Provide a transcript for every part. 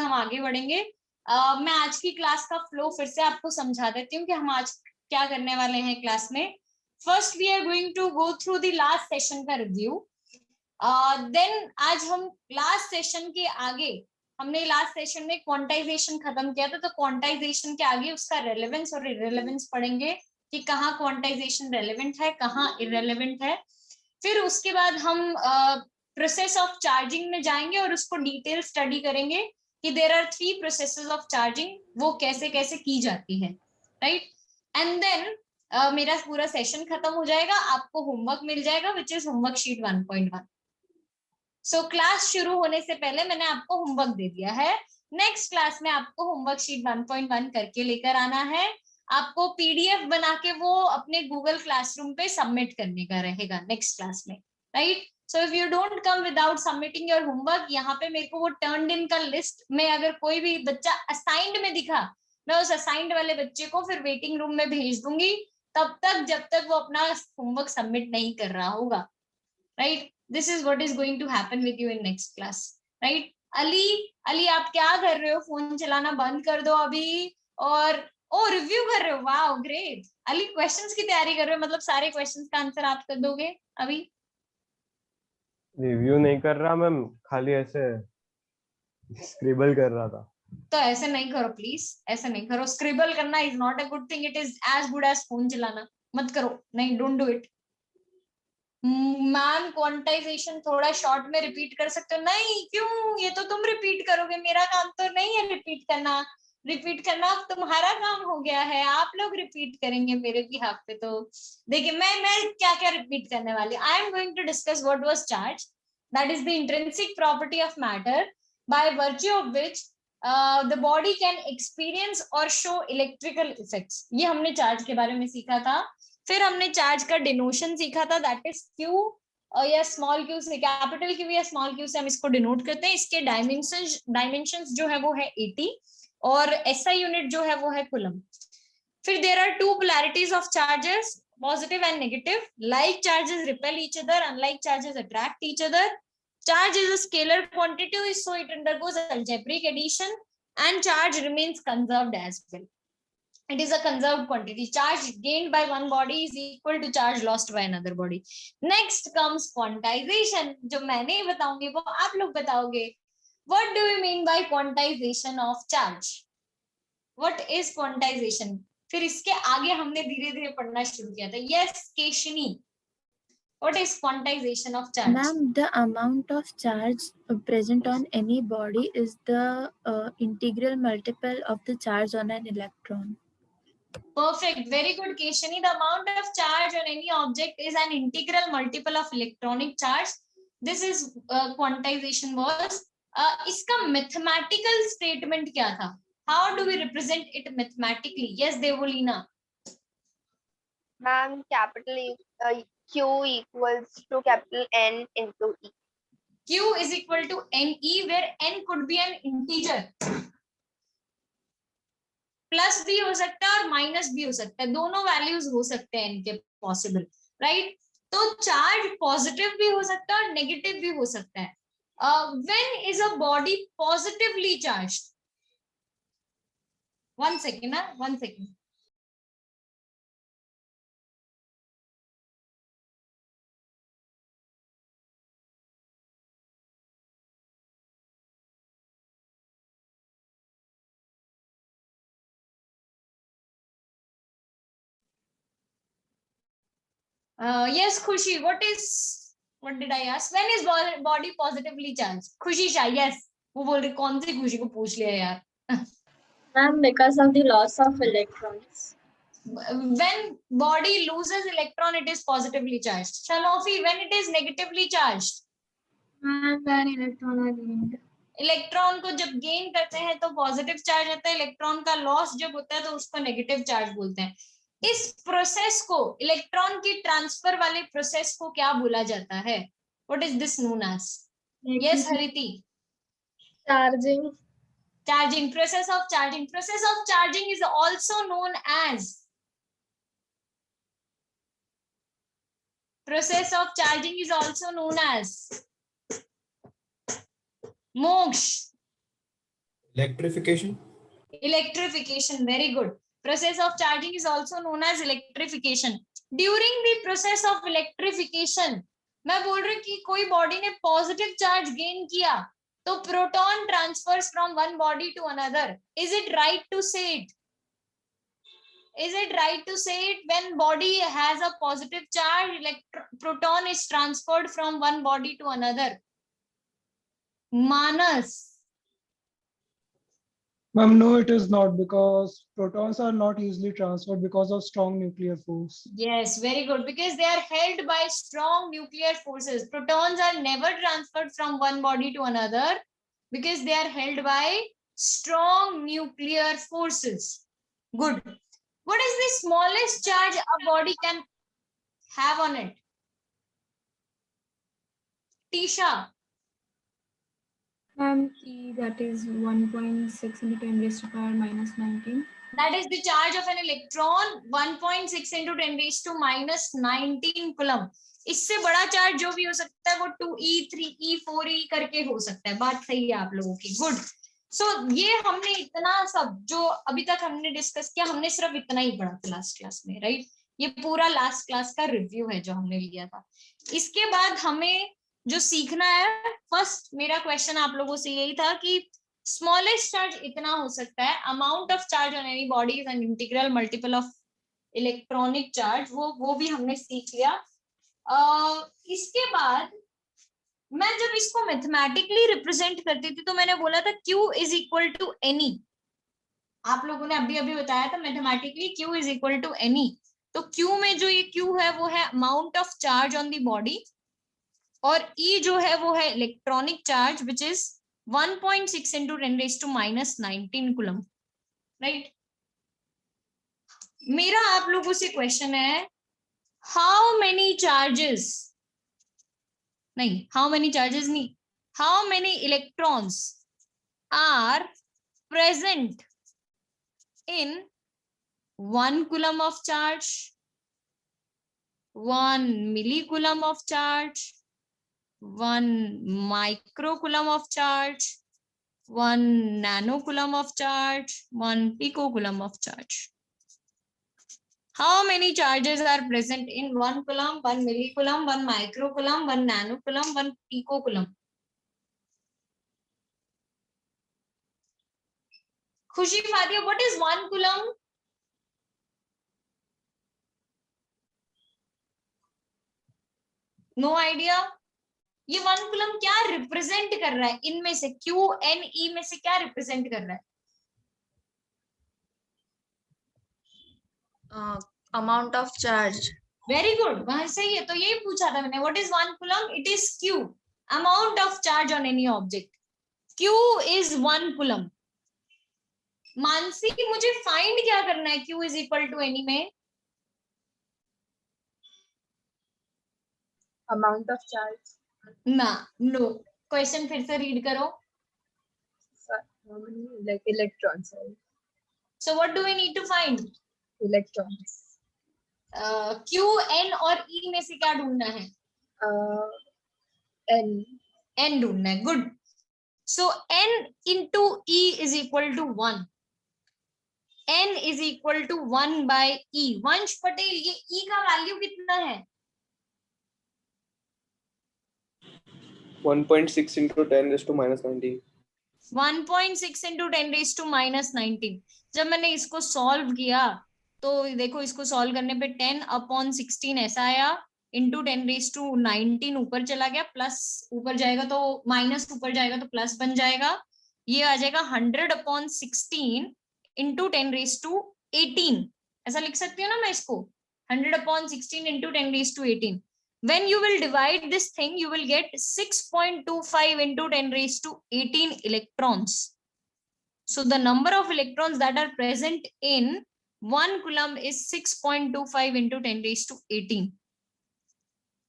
हम आगे बढ़ेंगे। मैं आज की क्लास का फ्लो फिर से आपको समझा देती हूँ कि हम आज क्या करने वाले हैं क्लास में। First we are going to go through the last session का रिव्यू। देन आज हम लास्ट सेशन के आगे, हमने लास्ट सेशन में क्वांटाइजेशन खत्म किया था, तो क्वांटाइजेशन के आगे उसका रेलेवेंस और इररेलेवेंस पढ़ेंगे कि कहाँ क्वांटाइजेशन रेलेवेंट है, कहाँ इररेलेवेंट है। फिर उसके बाद हम प्रोसेस ऑफ चार्जिंग में जाएंगे और उसको डिटेल स्टडी करेंगे कि there are 3 processes of charging, वो कैसे कैसे की जाती है, राइट। एंड देन मेरा पूरा सेशन खत्म हो जाएगा, आपको होमवर्क मिल जाएगा which is homework sheet 1.1। So class शुरू होने से पहले मैंने आपको होमवर्क दे दिया है। नेक्स्ट क्लास में आपको होमवर्क शीट 1.1 करके लेकर आना है। आपको पीडीएफ बना के वो अपने गूगल क्लासरूम पे सबमिट करने का रहेगा नेक्स्ट क्लास में, right. So if you don't come without submitting your homework, यहाँ पे मेरे को वो टर्न्ड इन का लिस्ट में अगर कोई भी बच्चा असाइंड में दिखा, मैं उस असाइंड वाले बच्चे को फिर वेटिंग रूम में भेज दूंगी तब तक जब तक वो अपना होमवर्क सबमिट नहीं कर रहा होगा, right. This is what is going to happen with you in next class, right. Ali आप क्या कर रहे हो? फोन चलाना बंद कर दो अभी। और ओ रिव्यू कर रहे हो, वाओ ग्रेट। अली क्वेश्चंस की तैयारी कर रहे हो, मतलब सारे क्वेश्चंस का आंसर आप कर दोगे अभी? रिव्यू नहीं कर रहा मैम, खाली ऐसे स्क्रिबल कर रहा था। तो ऐसे नहीं करो प्लीज, ऐसे नहीं करो। स्क्रिबल करना is not a good thing, it is as good as phone चलाना। मत करो, नहीं, don't do it. Ma'am quantization थोड़ा शॉर्ट में रिपीट कर सकते हो? नहीं, क्यों? ये तो तुम रिपीट करोगे, मेरा काम तो नहीं है रिपीट करना। रिपीट करना तुम्हारा काम हो गया है, आप लोग रिपीट करेंगे मेरे बिहाफ पे। तो देखिए मैं क्या क्या रिपीट करने वाली। I am going to discuss what was charge, that is the intrinsic property of matter by virtue of which the body can experience और शो इलेक्ट्रिकल इफेक्ट्स। ये हमने चार्ज के बारे में सीखा था। फिर हमने चार्ज का डिनोशन सीखा था, दैट इज क्यू, या स्मॉल क्यू से, कैपिटल क्यू या स्मॉल क्यू से हम इसको डिनोट करते हैं। इसके डायमेंशंस जो है वो है 80 और एसआई यूनिट जो है वो है कूलम। फिर there are 2 polarities of charges, positive and negative. Like charges repel each other, unlike charges attract each other. Charge is a scalar quantity, so it undergoes algebraic addition, and charge remains conserved as well. It is a conserved quantity. Charge gained by one body is equal to charge lost by another body. Next comes quantization, जो मैं नहीं बताऊंगी वो आप लोग बताओगे। What do you mean by quantization of charge? What is quantization? फिर इसके आगे हमने धीरे धीरे पढ़ना शुरू किया था। Yes, Keshni, what is quantization of charge? Ma'am, the amount of charge present on any body is the integral multiple of the charge on an electron. Perfect, very good Keshani. The amount of charge on any object is an integral multiple of electronic charge. This is quantization was. इसका mathematical statement क्या था? How do we represent it mathematically? Yes, Devolina. Ma'am, Q equals to capital N into E. Q is equal to NE, where N could be an integer. Plus भी हो सकता है और minus भी हो सकता है, दोनों वैल्यूज हो सकते हैं इनके पॉसिबल, राइट। तो चार्ज पॉजिटिव भी हो सकता है और नेगेटिव भी हो सकता है। When is a body positively charged? One second ना, one second. Yes, Khushi, what did I ask? When is body positively charged? Khushi Shah, yes. वो बोल रही कौन सी खुशी को पूछ लिया यार? Ma'am, because of the loss of electrons. When body loses electron, it is positively charged. Shanofi, when it is negatively charged? Ma'am, when electron are gained. Electron को जब गेन करते हैं तो पॉजिटिव चार्ज आता है, इलेक्ट्रॉन का loss जब होता है तो उसको नेगेटिव चार्ज बोलते हैं। इस प्रोसेस को, इलेक्ट्रॉन की ट्रांसफर वाले प्रोसेस को क्या बोला जाता है? What is this known as? Yes Hariti. Charging. Charging, process of charging. Process of charging is also known as, process of charging is also known as मोक्ष। Electrification. Electrification, very good. Process of charging is also known as electrification. During the process of electrification, मैं बोल रही हूँ कि कोई body ने positive charge gain किया तो proton transfers from one body to another. Is it right to say it? Is it right to say it? When body has a positive charge, proton is transferred from one body to another. Manas. Ma'am, no, it is not, because protons are not easily transferred because of strong nuclear force. Yes, very good. Because they are held by strong nuclear forces. Protons are never transferred from one body to another because they are held by strong nuclear forces. Good. What is the smallest charge a body can have on it? Tisha. E, that is 1.6 into 10 raised to power minus 19. That is the charge of an electron, 1.6 into 10 raised to minus 19 coulomb. इससे बड़ा charge जो भी हो सकता है वो 2e, 3e, 4e करके हो सकता है. बात सही है आप लोगों की. गुड. सो ये हमने इतना सब जो अभी तक हमने डिस्कस किया, हमने सिर्फ इतना ही पढ़ा था लास्ट क्लास में, राइट? ये पूरा लास्ट क्लास का रिव्यू है जो हमने लिया था. इसके बाद हमें जो सीखना है, फर्स्ट मेरा क्वेश्चन आप लोगों से यही था कि स्मॉलेस्ट चार्ज इतना हो सकता है. Amount of charge on any body is an integral multiple of electronic charge. वो भी हमने सीख लिया. इसके बाद मैं जब इसको मैथमेटिकली रिप्रेजेंट करती थी तो मैंने बोला था Q is equal to n e. आप लोगों ने अभी अभी बताया था mathematically Q is equal to n e. तो Q में जो ये Q है वो है amount of charge on the body, और E जो है वो है electronic charge which is 1.6 into 10 raised to minus 19 coulomb, right? मेरा आप लोगों से क्वेश्चन है, हाउ मेनी चार्जेस नहीं, हाउ मेनी चार्जेस नहीं, how many electrons are present in 1 coulomb of charge, 1 millicoulomb of charge, 1 microcoulomb of charge, 1 nanocoulomb of charge, 1 picocoulomb of charge. How many charges are present in 1 coulomb, 1 millicoulomb, 1 microcoulomb, 1 nanocoulomb, 1 picocoulomb? Khushi Fadia, what is 1 coulomb? No idea. ये 1 coulomb क्या represent कर रहा है? इनमें से Q, N, E में से क्या रिप्रेजेंट कर रहा है? Amount of charge. Very good, वहां सही है. तो यही पूछा था मैंने, what is 1 coulomb? It is Q, amount of charge on any object. Q is 1 coulomb. Mansi, मुझे फाइंड क्या करना है Q is equal to n e में? Amount of charge. ना, नो. क्वेश्चन फिर से रीड करो. How many like electrons? So what do we need to find? Electrons. Q, N और E में से क्या ढूंढना है? N. N ढूंढना है. Good. So N into E is equal to 1. N is equal to 1 by E. वंश पटेल, ये E का वैल्यू कितना है? 1.6 into 10 raised to minus 19. 1.6 into 10 raised to minus 19. जब मैंने इसको सॉल्व किया तो देखो, इसको सॉल्व करने पे 10 upon 16 ऐसा आया, इंटू 10 raised to 19 ऊपर चला गया, प्लस ऊपर जाएगा तो माइनस ऊपर जाएगा तो प्लस बन जाएगा. ये आ जाएगा 100 upon 16 इंटू 10 raised to 18. ऐसा लिख सकती हूँ ना मैं इसको, 100 upon 16 into 10 raised to 18. When you will divide this thing, you will get 6.25 into 10 raised to 18 electrons. So the number of electrons that are present in 1 coulomb is 6.25 into 10 raised to 18.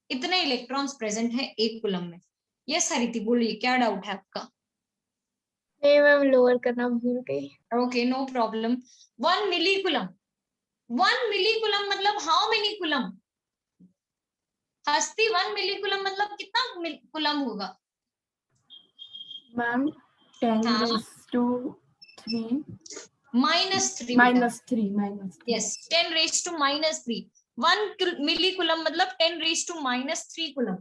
इतने electrons present हैं 1 coulomb में. Yes Hariti, बोलिए क्या doubt है आपका? नहीं ma'am, lower करना भूल गई. Okay, no problem. 1 millicoulomb. 1 millicoulomb मतलब how many coulomb? Hasti, 1 millicoulomb मतलब कितना coulomb होगा? मैम 10 हाँ. raised to 3. -3 -3. Yes 10 raised to -3 1 millicoulomb मतलब 10 raised to -3 कुलम।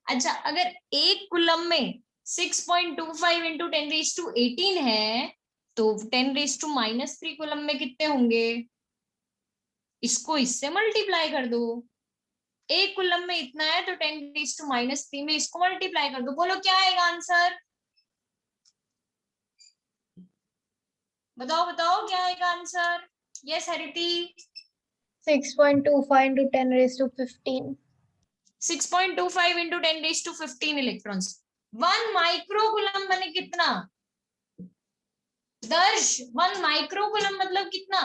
अच्छा अगर एक कुलम में 6.25 into 10 raised to 18 है तो 10 raised to -3 कुलम में कितने होंगे? इसको इससे मल्टीप्लाई कर दो। एक कुलम में इतना है तो 10 raised to -3 में इसको मल्टीप्लाई कर दो। बोलो क्या आएगा आंसर? बताओ बताओ क्या आएगा answer? Yes Hariti. 6.25 into 10 raised to 15. 6.25 into 10 raised to 15 electrons. 1 microcoulomb बने कितना? दर्श 1 माइक्रोकूलम मतलब कितना?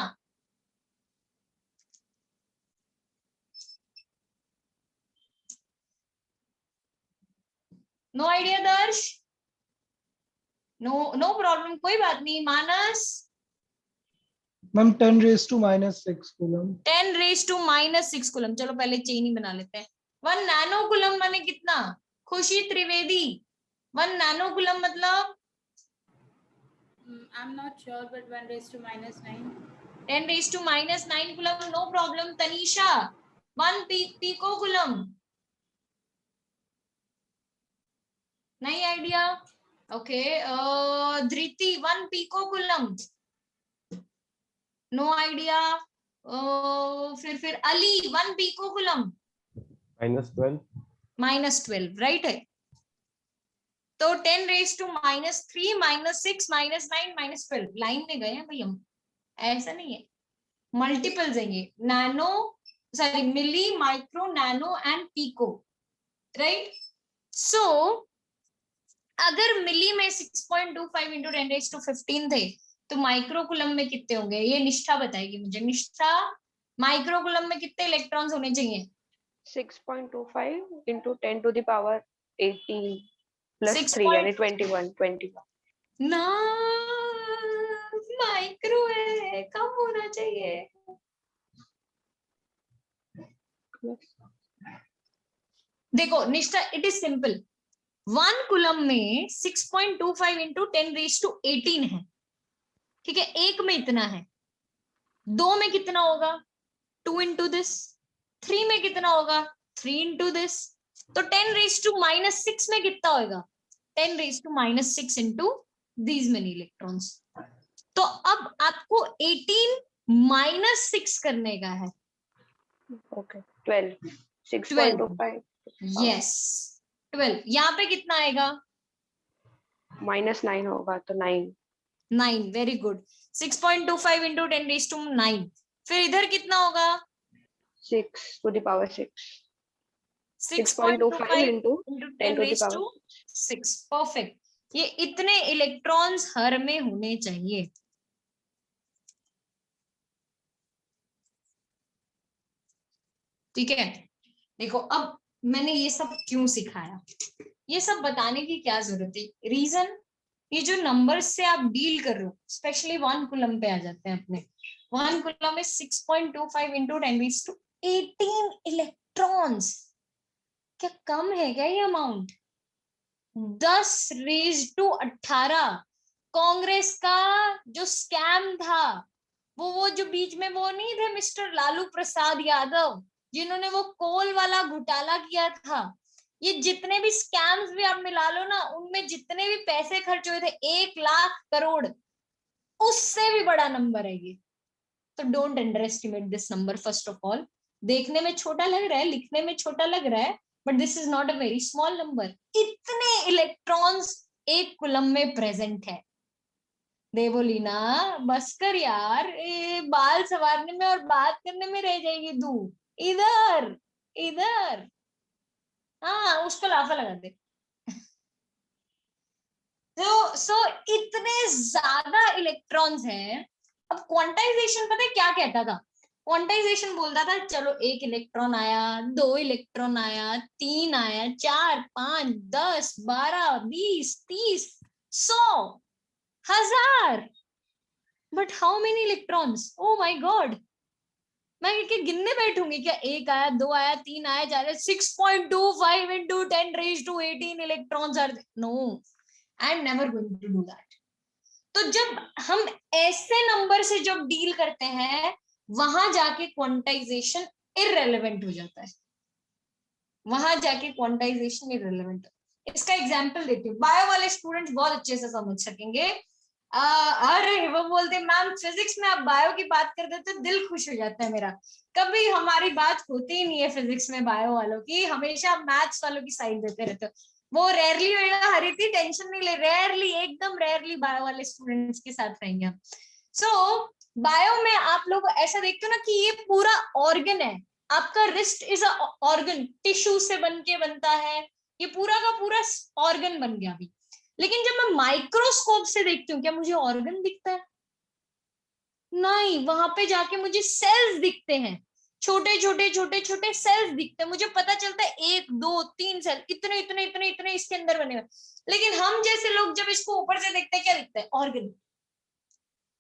No idea Darsh? No problem, कोई बात नहीं। Manas ma'am 10 raised to -6 coulomb. 10 raised to -6 coulomb. चलो पहले चेन ही बना लेते हैं। 1 नैनो कुलम माने कितना? खुशी त्रिवेदी 1 नैनो कुलम मतलब I'm not sure, but 1 raised to -9. 10 raised to -9 coulomb. No problem. Tanisha 1 picocoulomb. नहीं idea? Okay Dhriti 1 picocoulomb. No idea. फिर अली 1 पिको कुलम। -12 -12 राइट है। तो 10 raised to -3 -6 -9 -12 लाइन में गए हैं भाई हम, ऐसा नहीं है, मल्टीपल्स है ये। Nano sorry milli micro nano and pico right. So अगर मिली में 6.25 into 10 raised to 15 थे तो माइक्रोकुलम में कितने होंगे? ये निष्ठा बताएगी मुझे। निष्ठा माइक्रोकुलम में कितने इलेक्ट्रॉन्स होने चाहिए? 6.25 into 10 to the power 18 plus 6 3 यानी 21 ना माइक्रो है, कम होना चाहिए। देखो निष्ठा इट इज सिंपल। 1 कुलम में 6.25 into 10 raised to 18 है, ठीक है। एक में इतना है, 2 में कितना होगा? 2 into this। 3 में कितना होगा? 3 into this। तो 10 raised to -6 में कितना होगा? 10 raised to -6 into these many electrons। तो अब आपको 18 - 6 करने का है। Okay 12 6.25 yes 12। यहाँ पे कितना आएगा? -9 होगा तो 9 9 very good. 6.25 into 10 raised to 9। फिर इधर कितना होगा? 6 to the power 6 6.25 into 10 raised to 6। Perfect. ये इतने इलेक्ट्रॉन्स हर में होने चाहिए। ठीक है देखो अब मैंने ये सब क्यों सिखाया, ये सब बताने की क्या जरूरत है? रीजन ये जो नंबर्स से आप डील कर रहे हो, स्पेशली 1 कुलम पे आ जाते हैं अपने। 1 कुलम में 6.25 into 10 raised to 18 इलेक्ट्रॉन्स। क्या कम है क्या ये अमाउंट? 10 raised to 18। कांग्रेस का जो स्कैम था वो जो बीच में वो नहीं थे मिस्टर लालू प्रसाद यादव जिन्होंने वो कोल वाला घोटाला किया था, ये जितने भी स्कैम्स भी आप मिला लो ना, उनमें जितने भी पैसे खर्च हुए थे 1 लाख करोड़, उससे भी बड़ा नंबर है ये। तो don't under estimate this number. First of all देखने में छोटा लग रहा है, लिखने में छोटा लग रहा है, but this is not a very small number. इतने इलेक्ट्रॉन्स एक कुलम में प्रेजेंट है। देवोलीना बस कर यार, बाल संवारने में और बात करने में रह जाएगी तू। इधर इधर हाँ उसको लाफा लगा दे। सो इतने ज्यादा इलेक्ट्रॉन्स हैं। अब क्वांटाइजेशन पता है क्या कहता था? क्वांटाइजेशन बोलता था चलो 1 इलेक्ट्रॉन आया, 2 इलेक्ट्रॉन आया, 3 आया, 4 5 10 12 20 30 100 1000। But how many electrons? Oh my God, मैं क्या गिनने बैठूंगी क्या? 1 आया, 2 आया, 3 आया, 4 6.25 into 10 raised to 18 electrons are no, I am never going to do that। तो जब हम ऐसे नंबर से जब डील करते हैं, वहां जाके क्वांटाइजेशन इररेलेवेंट हो जाता है, वहां जाके क्वांटाइजेशन इररेलेवेंट। इसका एग्जांपल देती हूँ, बायो वाले स्टूडेंट्स बहुत अच्छे से समझ सकेंगे। अरे वो बोलते मैम फिजिक्स में आप बायो की बात कर देते, दिल खुश हो जाता है मेरा। कभी हमारी बात होती ही नहीं है फिजिक्स में बायो वालों की, हमेशा मैथ्स वालों की साइड देते रहते हो। वो रेयरली होगा, हरिति टेंशन नहीं ले, रेयरली, एकदम रेयरली बायो वाले स्टूडेंट्स के साथ रहेंगे हम। सो बायो में आप लोग ऐसा देखते हो ना कि ये पूरा ऑर्गन है, आपका wrist is a organ, tissue से बन के बनता है, ये पूरा का पूरा ऑर्गन बन गया अभी। लेकिन जब मैं माइक्रोस्कोप से देखती हूँ, क्या मुझे ऑर्गन दिखता है? नहीं, वहां पे जाके मुझे सेल्स दिखते हैं, छोटे छोटे छोटे छोटे सेल्स दिखते हैं। मुझे पता चलता है 1 2 3 सेल, इतने इतने इतने इतने इसके अंदर बने हुए। लेकिन हम जैसे लोग जब इसको ऊपर से देखते हैं, क्या दिखता है? ऑर्गन।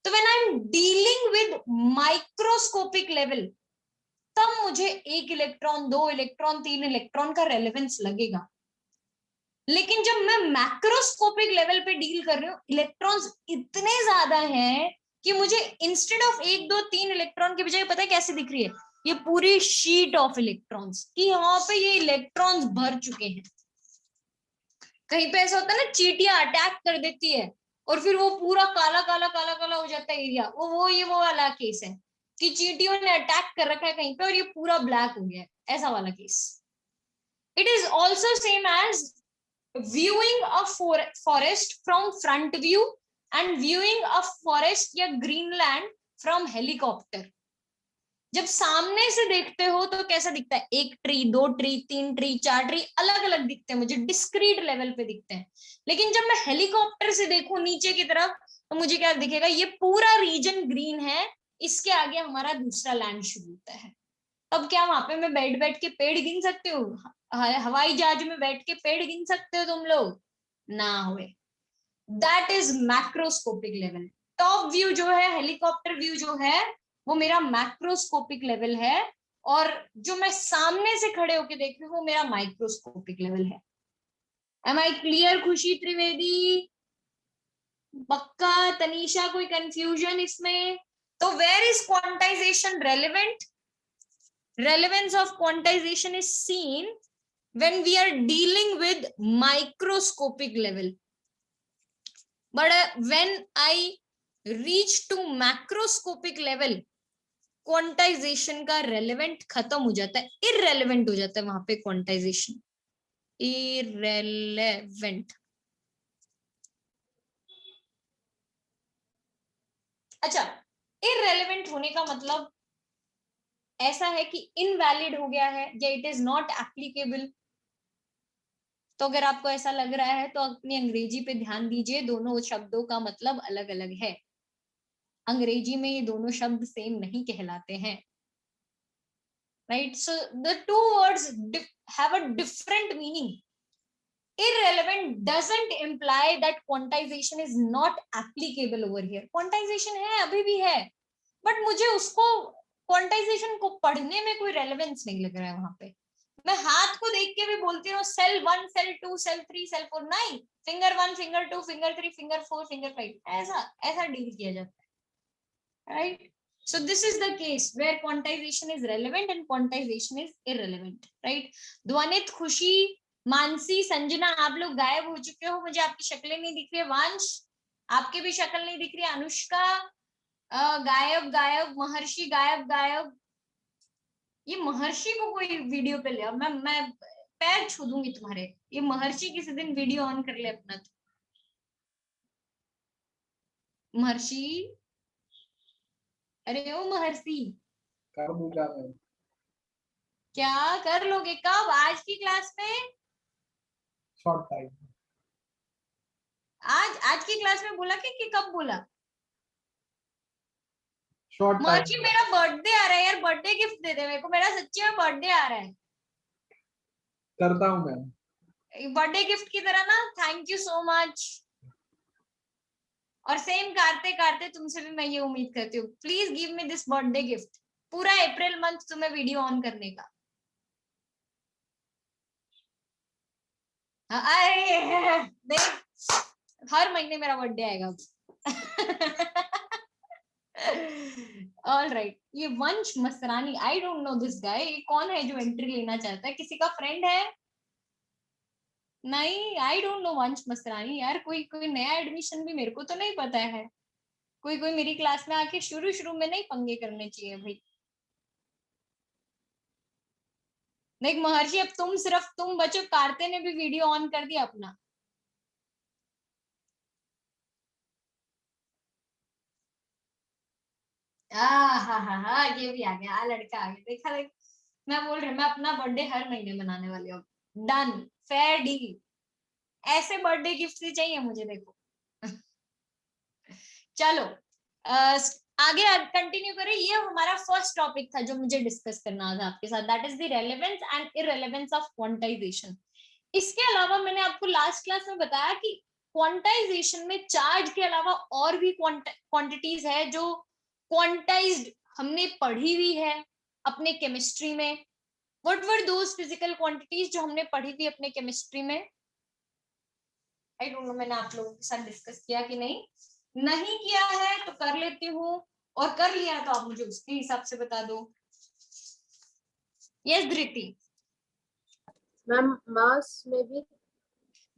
तो when I am dealing with microscopic level, तब मुझे 1 इलेक्ट्रॉन, 2 इलेक्ट्रॉन, 3 इलेक्ट्रॉन का रेलेवेंस लगेगा। लेकिन जब मैं मैक्रोस्कोपिक लेवल पे डील कर रही हूँ, इलेक्ट्रॉन्स इतने ज्यादा हैं कि मुझे इंस्टेड ऑफ 1 2 3 इलेक्ट्रॉन की बजाय पता है कैसे दिख रही है? ये पूरी शीट ऑफ इलेक्ट्रॉन्स, कि यहाँ पे ये इलेक्ट्रॉन्स भर चुके हैं। कहीं पे ऐसा होता है ना, चींटियां अटैक कर देती है और फिर वो पूरा काला काला काला काला हो जाता है एरिया, वो वाला केस है कि चींटियों ने अटैक कर रखा है कहीं पे और ये पूरा ब्लैक हो गया है, ऐसा वाला case. It is also same as viewing a forest from front view and viewing a forest या greenland from helicopter। जब सामने से देखते हो तो कैसा दिखता है? 1 ट्री, 2 ट्री, 3 ट्री, 4 ट्री, अलग अलग दिखते हैं मुझे, डिस्क्रीट लेवल पे दिखते हैं। लेकिन जब मैं हेलीकॉप्टर से देखूं नीचे की तरफ, तो मुझे क्या दिखेगा? ये पूरा रीजन ग्रीन है, इसके आगे हमारा दूसरा लैंड शुरू होता है। अब क्या वहां पे मैं बैठ बैठ के पेड़ गिन सकती हूँ? हवाई जहाज में बैठ के पेड़ गिन सकते हो तुम लोग? ना हुए। That is macroscopic level. Top view जो है, हेलीकॉप्टर व्यू जो है, वो मेरा मैक्रोस्कोपिक लेवल है, और जो मैं सामने से खड़े होके देख रही हूँ वो मेरा माइक्रोस्कोपिक लेवल है। Am I clear Khushi Trivedi, पक्का? तनीषा, कोई कंफ्यूजन इसमें? तो where is quantization relevant? Relevance of quantization is seen when we are dealing with microscopic level, but when I reach to macroscopic level, quantization का relevant खत्म हो जाता है, irrelevant हो जाता है वहां पे quantization, irrelevant। अच्छा, irrelevant होने का मतलब ऐसा है कि इनवैलिड हो गया है या इट इज नॉट एप्लीकेबल। तो अगर आपको ऐसा लग रहा है तो अपनी अंग्रेजी पे ध्यान दीजिए, दोनों शब्दों का मतलब अलग अलग है। अंग्रेजी में ये दोनों शब्द सेम नहीं कहलाते हैं, right? So the two words have a different meaning. irrelevant doesn't imply that quantization is not applicable over here. quantization है, अभी भी है, बट मुझे उसको क्वांटाइजेशन को पढ़ने में कोई रेलेवेंस नहीं लग रहा है वहां पे। मैं हाथ को देख के भी बोलती हूँ सेल 1 सेल 2 सेल 3 सेल 4, नहीं, finger 1 finger 2 finger 3 finger 4 finger 5, ऐसा डील किया जाता है, right? So this is the case where quantization is relevant and quantization is irrelevant, right? ध्वनित, खुशी, मानसी, संजना, आप लोग गायब हो चुके हो, मुझे आपकी शक्लें नहीं दिख रही है। वंश, आपकी भी शक्ल नहीं दिख रही है। अनुष्का गायब गायब, महर्षि गायब गायब। ये महर्षि को कोई वीडियो पे ले, मैं पैर छू दूंगी तुम्हारे। ये महर्षि किसी दिन वीडियो ऑन कर ले अपना। महर्षि, अरे ओ महर्षि, कर दूंगा मैं। क्या कर लोगे? कब? आज की क्लास में? Short time. आज की क्लास में बोला कि कब बोला? शॉर्ट महर्षि, टाइम। मेरा बर्थडे आ रहा है यार, बर्थडे गिफ्ट दे दे मेरे को, मेरा सच्ची में बर्थडे आ रहा है। करता हूँ मैं। बर्थडे गिफ्ट की तरह ना, थैंक यू सो मच। और सेम करते करते तुमसे भी मैं ये उम्मीद करती हूँ, please give me this birthday gift. पूरा अप्रैल मंथ तुम्हें वीडियो ऑन करने का। अरे देख, हर महीने मेरा बर्थडे आएगा। ऑल राइट, ये Vansh Masrani, I don't know this guy, ये कौन है जो एंट्री लेना चाहता है? किसी का फ्रेंड है? नहीं, आई डोंट नो वंश मसरानी यार। कोई कोई नया एडमिशन भी, मेरे को तो नहीं पता है। कोई कोई मेरी क्लास में आके शुरू शुरू में नहीं पंगे करने चाहिए भाई। देख महर्षि, अब तुम सिर्फ तुम बचो, कार्ते ने भी वीडियो ऑन कर दिया अपना। हा, ये भी आ गया, लड़का आ गया, देखा देख। मैं बोल रही, मैं अपना बर्थडे हर महीने मनाने वाली हूँ। Done, fair deal. ऐसे बर्थडे गिफ्ट ही चाहिए मुझे, देखो। चलो आगे कंटिन्यू करें। ये हमारा फर्स्ट टॉपिक था जो मुझे डिस्कस करना था आपके साथ, that is the relevance and irrelevance of quantisation. इसके अलावा मैंने आपको लास्ट क्लास में बताया कि क्वांटाइजेशन में चार्ज के अलावा और भी क्वांटिटीज है जो क्वांटाइज्ड हमने पढ़ी हुई है अपने केमिस्ट्री में। What were those physical quantities जो हमने पढ़ी थी अपने केमिस्ट्री में? आई डोंट नो, मैंने आप लोगों के साथ डिस्कस किया कि नहीं किया है तो कर लेती हूँ, और कर लिया तो आप मुझे उसके हिसाब से बता दो। यस धृति। मैम मास में भी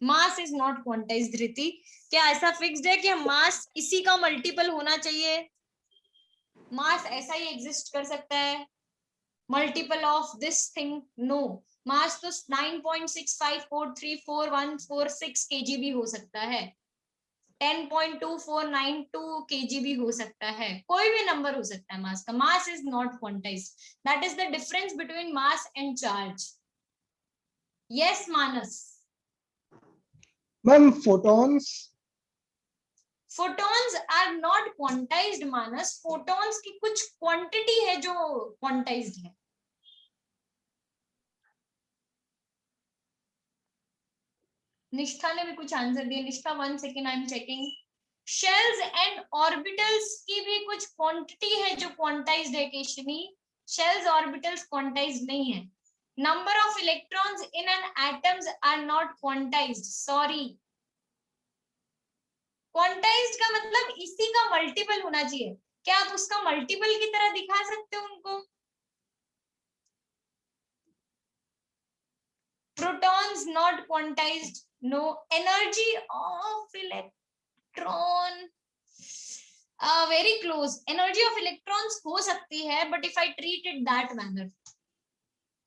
मास इज नॉट क्वांटाइज्ड धृति। क्या ऐसा फिक्स्ड है कि मास इसी का मल्टीपल होना चाहिए? मास ऐसा ही एग्जिस्ट कर सकता है, multiple of this thing? No, mass तो 9.65434146 kg भी हो सकता है, 10.2492 kg भी हो सकता है, कोई भी नंबर हो सकता है मास का। Mass is not quantized, that is the difference between mass and charge. Yes Manas. Ma'am photons photons are not quantized Manas. Photons की कुछ क्वांटिटी है जो क्वांटाइज्ड है। निष्ठा ने भी कुछ आंसर दिए। निष्ठा 1 second, I am checking. Shells and orbitals की भी कुछ क्वांटिटी है जो क्वांटाइज्ड है केशनी। शेल्स ऑर्बिटल्स क्वांटाइज्ड नहीं है। Number of electrons in an atoms are not quantized, sorry. Quantized का मतलब इसी का मल्टीपल होना चाहिए। क्या आप उसका मल्टीपल की तरह दिखा सकते हो उनको? Protons not quantized, no. Energy of electron very close. Energy of electrons हो सकती है, but if I treat it that manner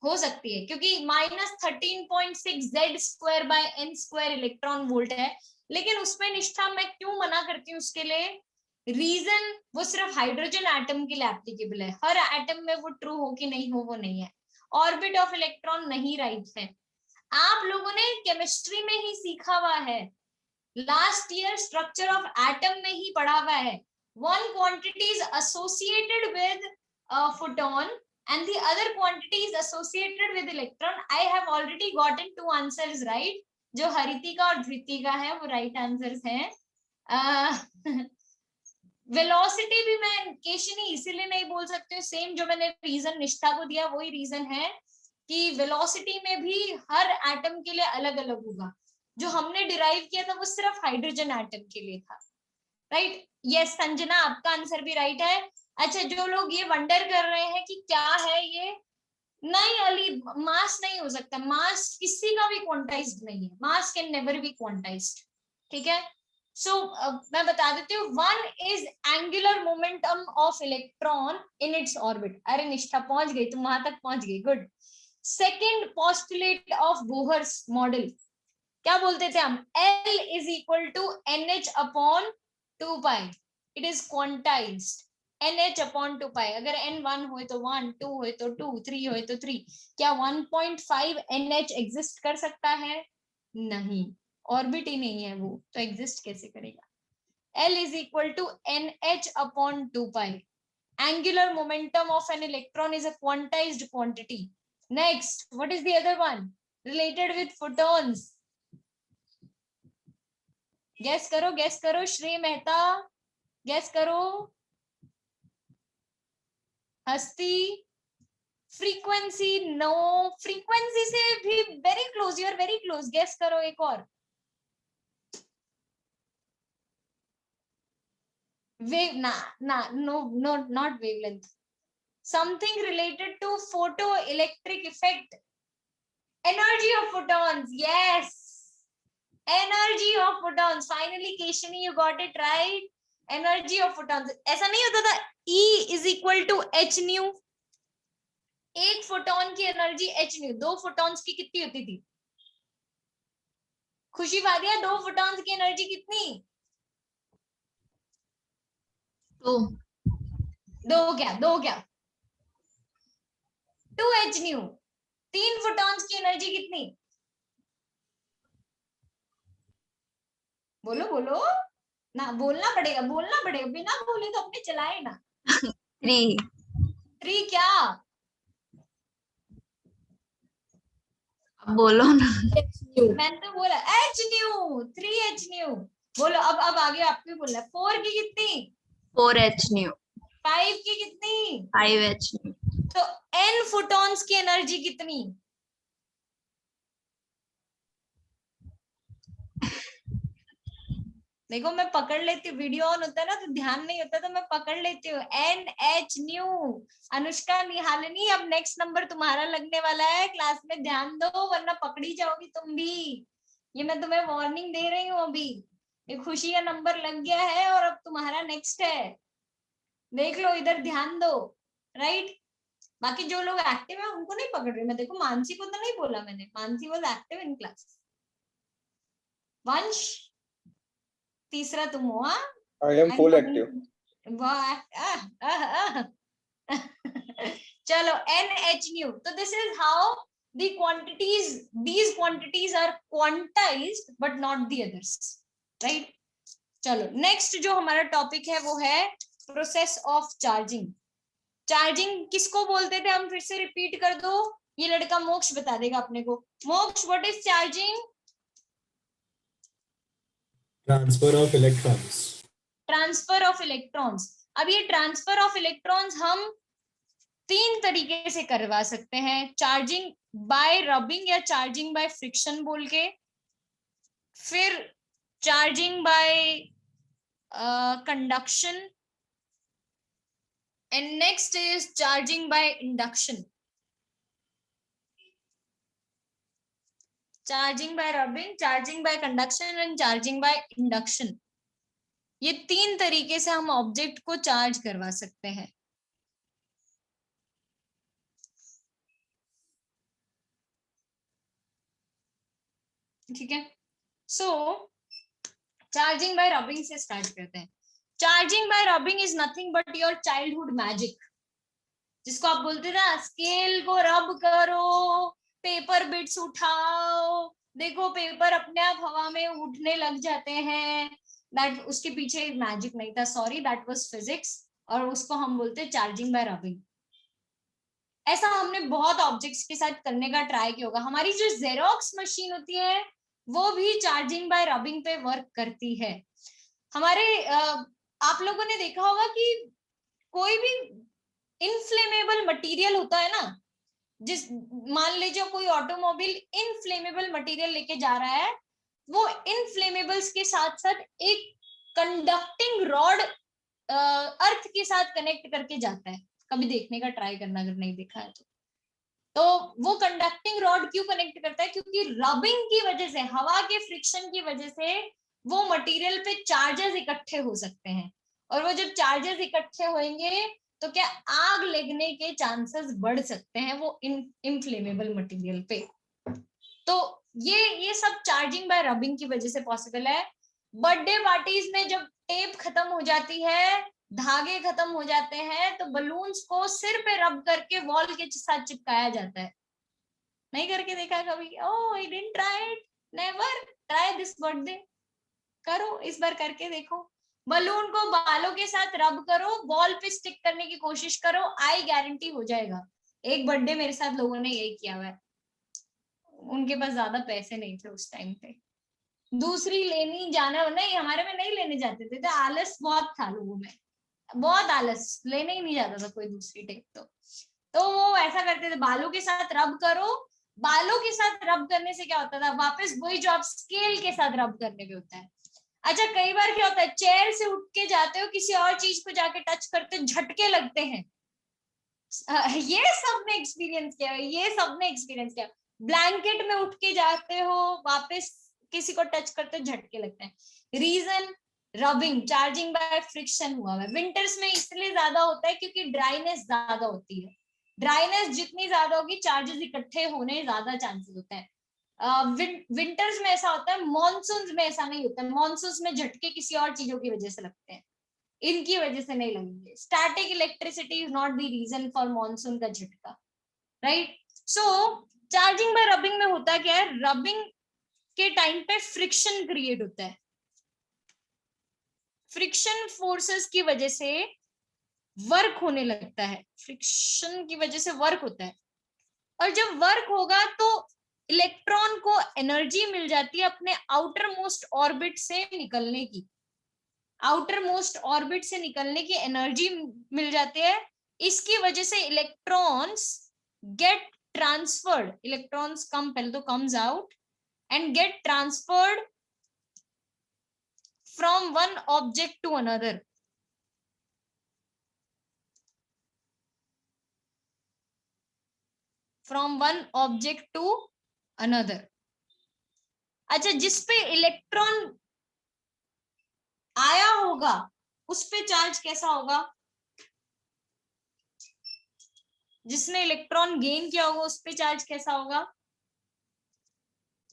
हो सकती है, क्योंकि -13.6 Z²/n² इलेक्ट्रॉन वोल्ट है। लेकिन उसमें निष्ठा मैं क्यों मना करती हूँ उसके लिए? रीजन वो सिर्फ हाइड्रोजन एटम के लिए एप्लीकेबल है, हर एटम में वो ट्रू हो कि नहीं हो वो नहीं है। ऑर्बिट ऑफ इलेक्ट्रॉन नहीं राइट है। आप लोगों ने केमिस्ट्री में ही सीखा हुआ है, last year structure of atom में ही पढ़ा हुआ है। One quantity is associated with photon and the other quantity is associated with electron. I have already gotten 2 answers right, जो हरिति का और धृति का है, वो राइट आंसर्स हैं। वेलोसिटी भी मैं केशनी इसीलिए नहीं बोल सकती हूँ, सेम जो मैंने रीजन निष्ठा को दिया वही रीजन है कि वेलोसिटी में भी हर एटम के लिए अलग अलग होगा। जो हमने डिराइव किया था वो सिर्फ हाइड्रोजन एटम के लिए था, राइट? यस संजना, आपका आंसर भी राइट है। अच्छा, जो लोग ये वंडर कर रहे हैं कि क्या है ये, नहीं अली, मास नहीं हो सकता। मास किसी का भी क्वांटाइज्ड नहीं है, मास कैन नेवर बी क्वांटाइज्ड, ठीक है? सो मैं बता देती हूँ, one is angular momentum of electron in its orbit. अरे निष्ठा पहुंच गई, तुम वहां तक पहुंच गई, good. Second postulate of Bohr's model, क्या बोलते थे हम? L is equal to NH/2π, it is quantized. NH/2π, अगर N1 हो तो 1, 2 हो तो 2, 3 हो तो 3। क्या 1.5 NH एग्जिस्ट कर सकता है? नहीं, ऑर्बिट ही नहीं है वो, तो एग्जिस्ट कैसे करेगा? L is equal to NH/2π. Angular momentum of an electron is a quantized quantity. Next, what is the other one related with photons? Gas करो, गैस करो, श्री मेहता गैस करो, हस्ती। फ्रीक्वेंसी, नो, फ्रीक्वेंसी से भी very close, you are very close. Guess करो एक और। wave no not wavelength, something related to photoelectric effect, energy of photons. Yes, energy of photons. Finally Keshani, you got it right. Energy of photons. ऐसा नहीं होता था E is equal to h nu, एक photon की energy h nu, दो photons की कितनी होती थी? खुशी वादिया, दो फोटॉन्स की एनर्जी कितनी? दो क्या 2h nu। तीन फोटॉन्स की एनर्जी कितनी? बोलो ना, बोलना पड़ेगा, बिना बोले तो अपने चलाए ना। 3 क्या? बोलो ना। मैंने तो बोला h nu, 3h nu। बोलो अब आगे आपको बोलना है। 4 की कितनी? 4h nu। 5 की कितनी? 5h nu। तो n फोटॉन्स की एनर्जी कितनी? देखो मैं पकड़ लेती हूँ, वीडियो ऑन होता है ना तो ध्यान नहीं होता, तो मैं पकड़ लेती हूँ। NH new. अनुष्का निहालिनी, अब नेक्स्ट नंबर तुम्हारा लगने वाला है, क्लास में ध्यान दो वरना पकड़ी जाओगी तुम भी। ये मैं तुम्हें वार्निंग दे रही हूँ अभी। ये खुशी का नंबर लग गया है और अब तुम्हारा नेक्स्ट है, देख लो इधर ध्यान दो। राइट, बाकी जो लोग एक्टिव है उनको नहीं पकड़ रही मैं। देखो मानसी को तो नहीं बोला मैंने, Mansi was active in class. वंश, तीसरा तुम हो। I am full active. चलो NH nu, तो this is how the quantities, these quantities are quantized but not the others, right? चलो नेक्स्ट जो हमारा टॉपिक है वो है प्रोसेस ऑफ चार्जिंग। चार्जिंग किसको बोलते थे हम, फिर से रिपीट कर दो, ये लड़का मोक्ष बता देगा अपने को। मोक्ष, what is charging? Transfer of electrons. Transfer of electrons. अब ये ट्रांसफर ऑफ इलेक्ट्रॉन्स हम 3 तरीके से करवा सकते हैं, चार्जिंग बाय रबिंग या चार्जिंग बाय फ्रिक्शन बोल के, फिर charging by conduction, and next is charging by induction. Charging by rubbing, charging by conduction and charging by induction, ये 3 तरीके से हम ऑब्जेक्ट को चार्ज करवा सकते हैं। ठीक है, सो चार्जिंग बाय रबिंग से स्टार्ट करते हैं। Charging by rubbing is nothing but your childhood magic, जिसको आप बोलते थे ना, स्केल को रब करो, पेपर बिट्स उठाओ, देखो पेपर अपने आप हवा में उठने लग जाते हैं। दैट, उसके पीछे मैजिक नहीं था, सॉरी, दैट वाज फिजिक्स, और उसको हम बोलते हैं चार्जिंग बाय रबिंग। ऐसा हमने बहुत ऑब्जेक्ट्स के साथ करने का ट्राई किया होगा। हमारी जो जेरोक्स मशीन होती है वो भी चार्जिंग बाय रबिंग पे वर्क करती है। हमारे आप लोगों ने देखा होगा कि कोई भी इनफ्लेमेबल मटेरियल होता है ना, जिस मान लीजिए कोई ऑटोमोबाइल इनफ्लेमेबल मटेरियल लेके जा रहा है, वो इनफ्लेमेबल्स के साथ साथ एक कंडक्टिंग रॉड अर्थ के साथ कनेक्ट करके जाता है। कभी देखने का ट्राई करना अगर नहीं देखा है तो वो कंडक्टिंग रॉड क्यों कनेक्ट करता है? क्योंकि रबिंग की वजह से, हवा के फ्रिक्शन की वजह से वो मटेरियल पे चार्जेस इकट्ठे हो सकते हैं, और वो जब चार्जेस इकट्ठे होंगे तो क्या आग लगने के चांसेस बढ़ सकते हैं वो इनफ्लेमेबल मटेरियल पे। तो ये सब चार्जिंग बाय रबिंग की वजह से पॉसिबल है। बर्थडे पार्टीज में जब टेप खत्म हो जाती है, धागे खत्म हो जाते हैं, तो बलून्स को सिर पे रब करके वॉल के साथ चिपकाया जाता है। नहीं करके देखा कभी? Oh, I didn't try it, never try this birthday. करो, इस बार करके देखो। बलून को बालों के साथ रब करो, वॉल पे स्टिक करने की कोशिश करो, आई गारंटी हो जाएगा। एक बर्थडे मेरे साथ लोगों ने यही किया हुआ है, उनके पास ज्यादा पैसे नहीं थे उस टाइम पे। दूसरी लेनी जाना नहीं, हमारे में नहीं लेने जाते थे, तो आलस बहुत था लोगों में, बहुत आलस, लेने ही नहीं जाता था कोई दूसरी टेप। तो वो ऐसा करते थे, बालों के साथ रब करो। बालों के साथ रब करने से क्या होता था, वापस वही जो आप स्केल के साथ रब करने पे होता है, अच्छा, कई बार क्या होता है, चेयर से उठ के जाते हो, किसी और चीज को जाके टच करते हो, झटके लगते हैं। ये सबने एक्सपीरियंस किया है, ये सबने एक्सपीरियंस किया। ब्लैंकेट में उठ के जाते हो, वापस किसी को टच करते हो, झटके लगते हैं। Reason, rubbing, charging by friction हुआ है। विंटर्स में इसलिए ज्यादा होता है क्योंकि ड्राइनेस ज्यादा होती है। ड्राइनेस जितनी ज्यादा होगी, चार्जेस इकट्ठे होने ज्यादा चांसेस होते हैं। विंटर्स में ऐसा होता है, मॉनसून में ऐसा नहीं होता है। मॉनसून में झटके किसी और चीजों की वजह से लगते हैं, इनकी वजह से नहीं लगेंगे। Static electricity is not the reason for monsoon का झटका, right. So charging by rubbing में होता क्या है, रबिंग के टाइम पे फ्रिक्शन क्रिएट होता है। फ्रिक्शन फोर्सेस की वजह से वर्क होने लगता है, फ्रिक्शन की वजह से वर्क होता है। और जब वर्क होगा तो इलेक्ट्रॉन को एनर्जी मिल जाती है अपने आउटर मोस्ट ऑर्बिट से निकलने की। आउटर मोस्ट ऑर्बिट से निकलने की एनर्जी मिल जाती है। इसकी वजह से electrons get transferred, electrons come, पहले तो comes out and get transferred from one object to another. From one object to another. अच्छा, जिसपे इलेक्ट्रॉन आया होगा उस पे चार्ज कैसा होगा, जिसने इलेक्ट्रॉन गेन किया होगा उस पे चार्ज कैसा होगा?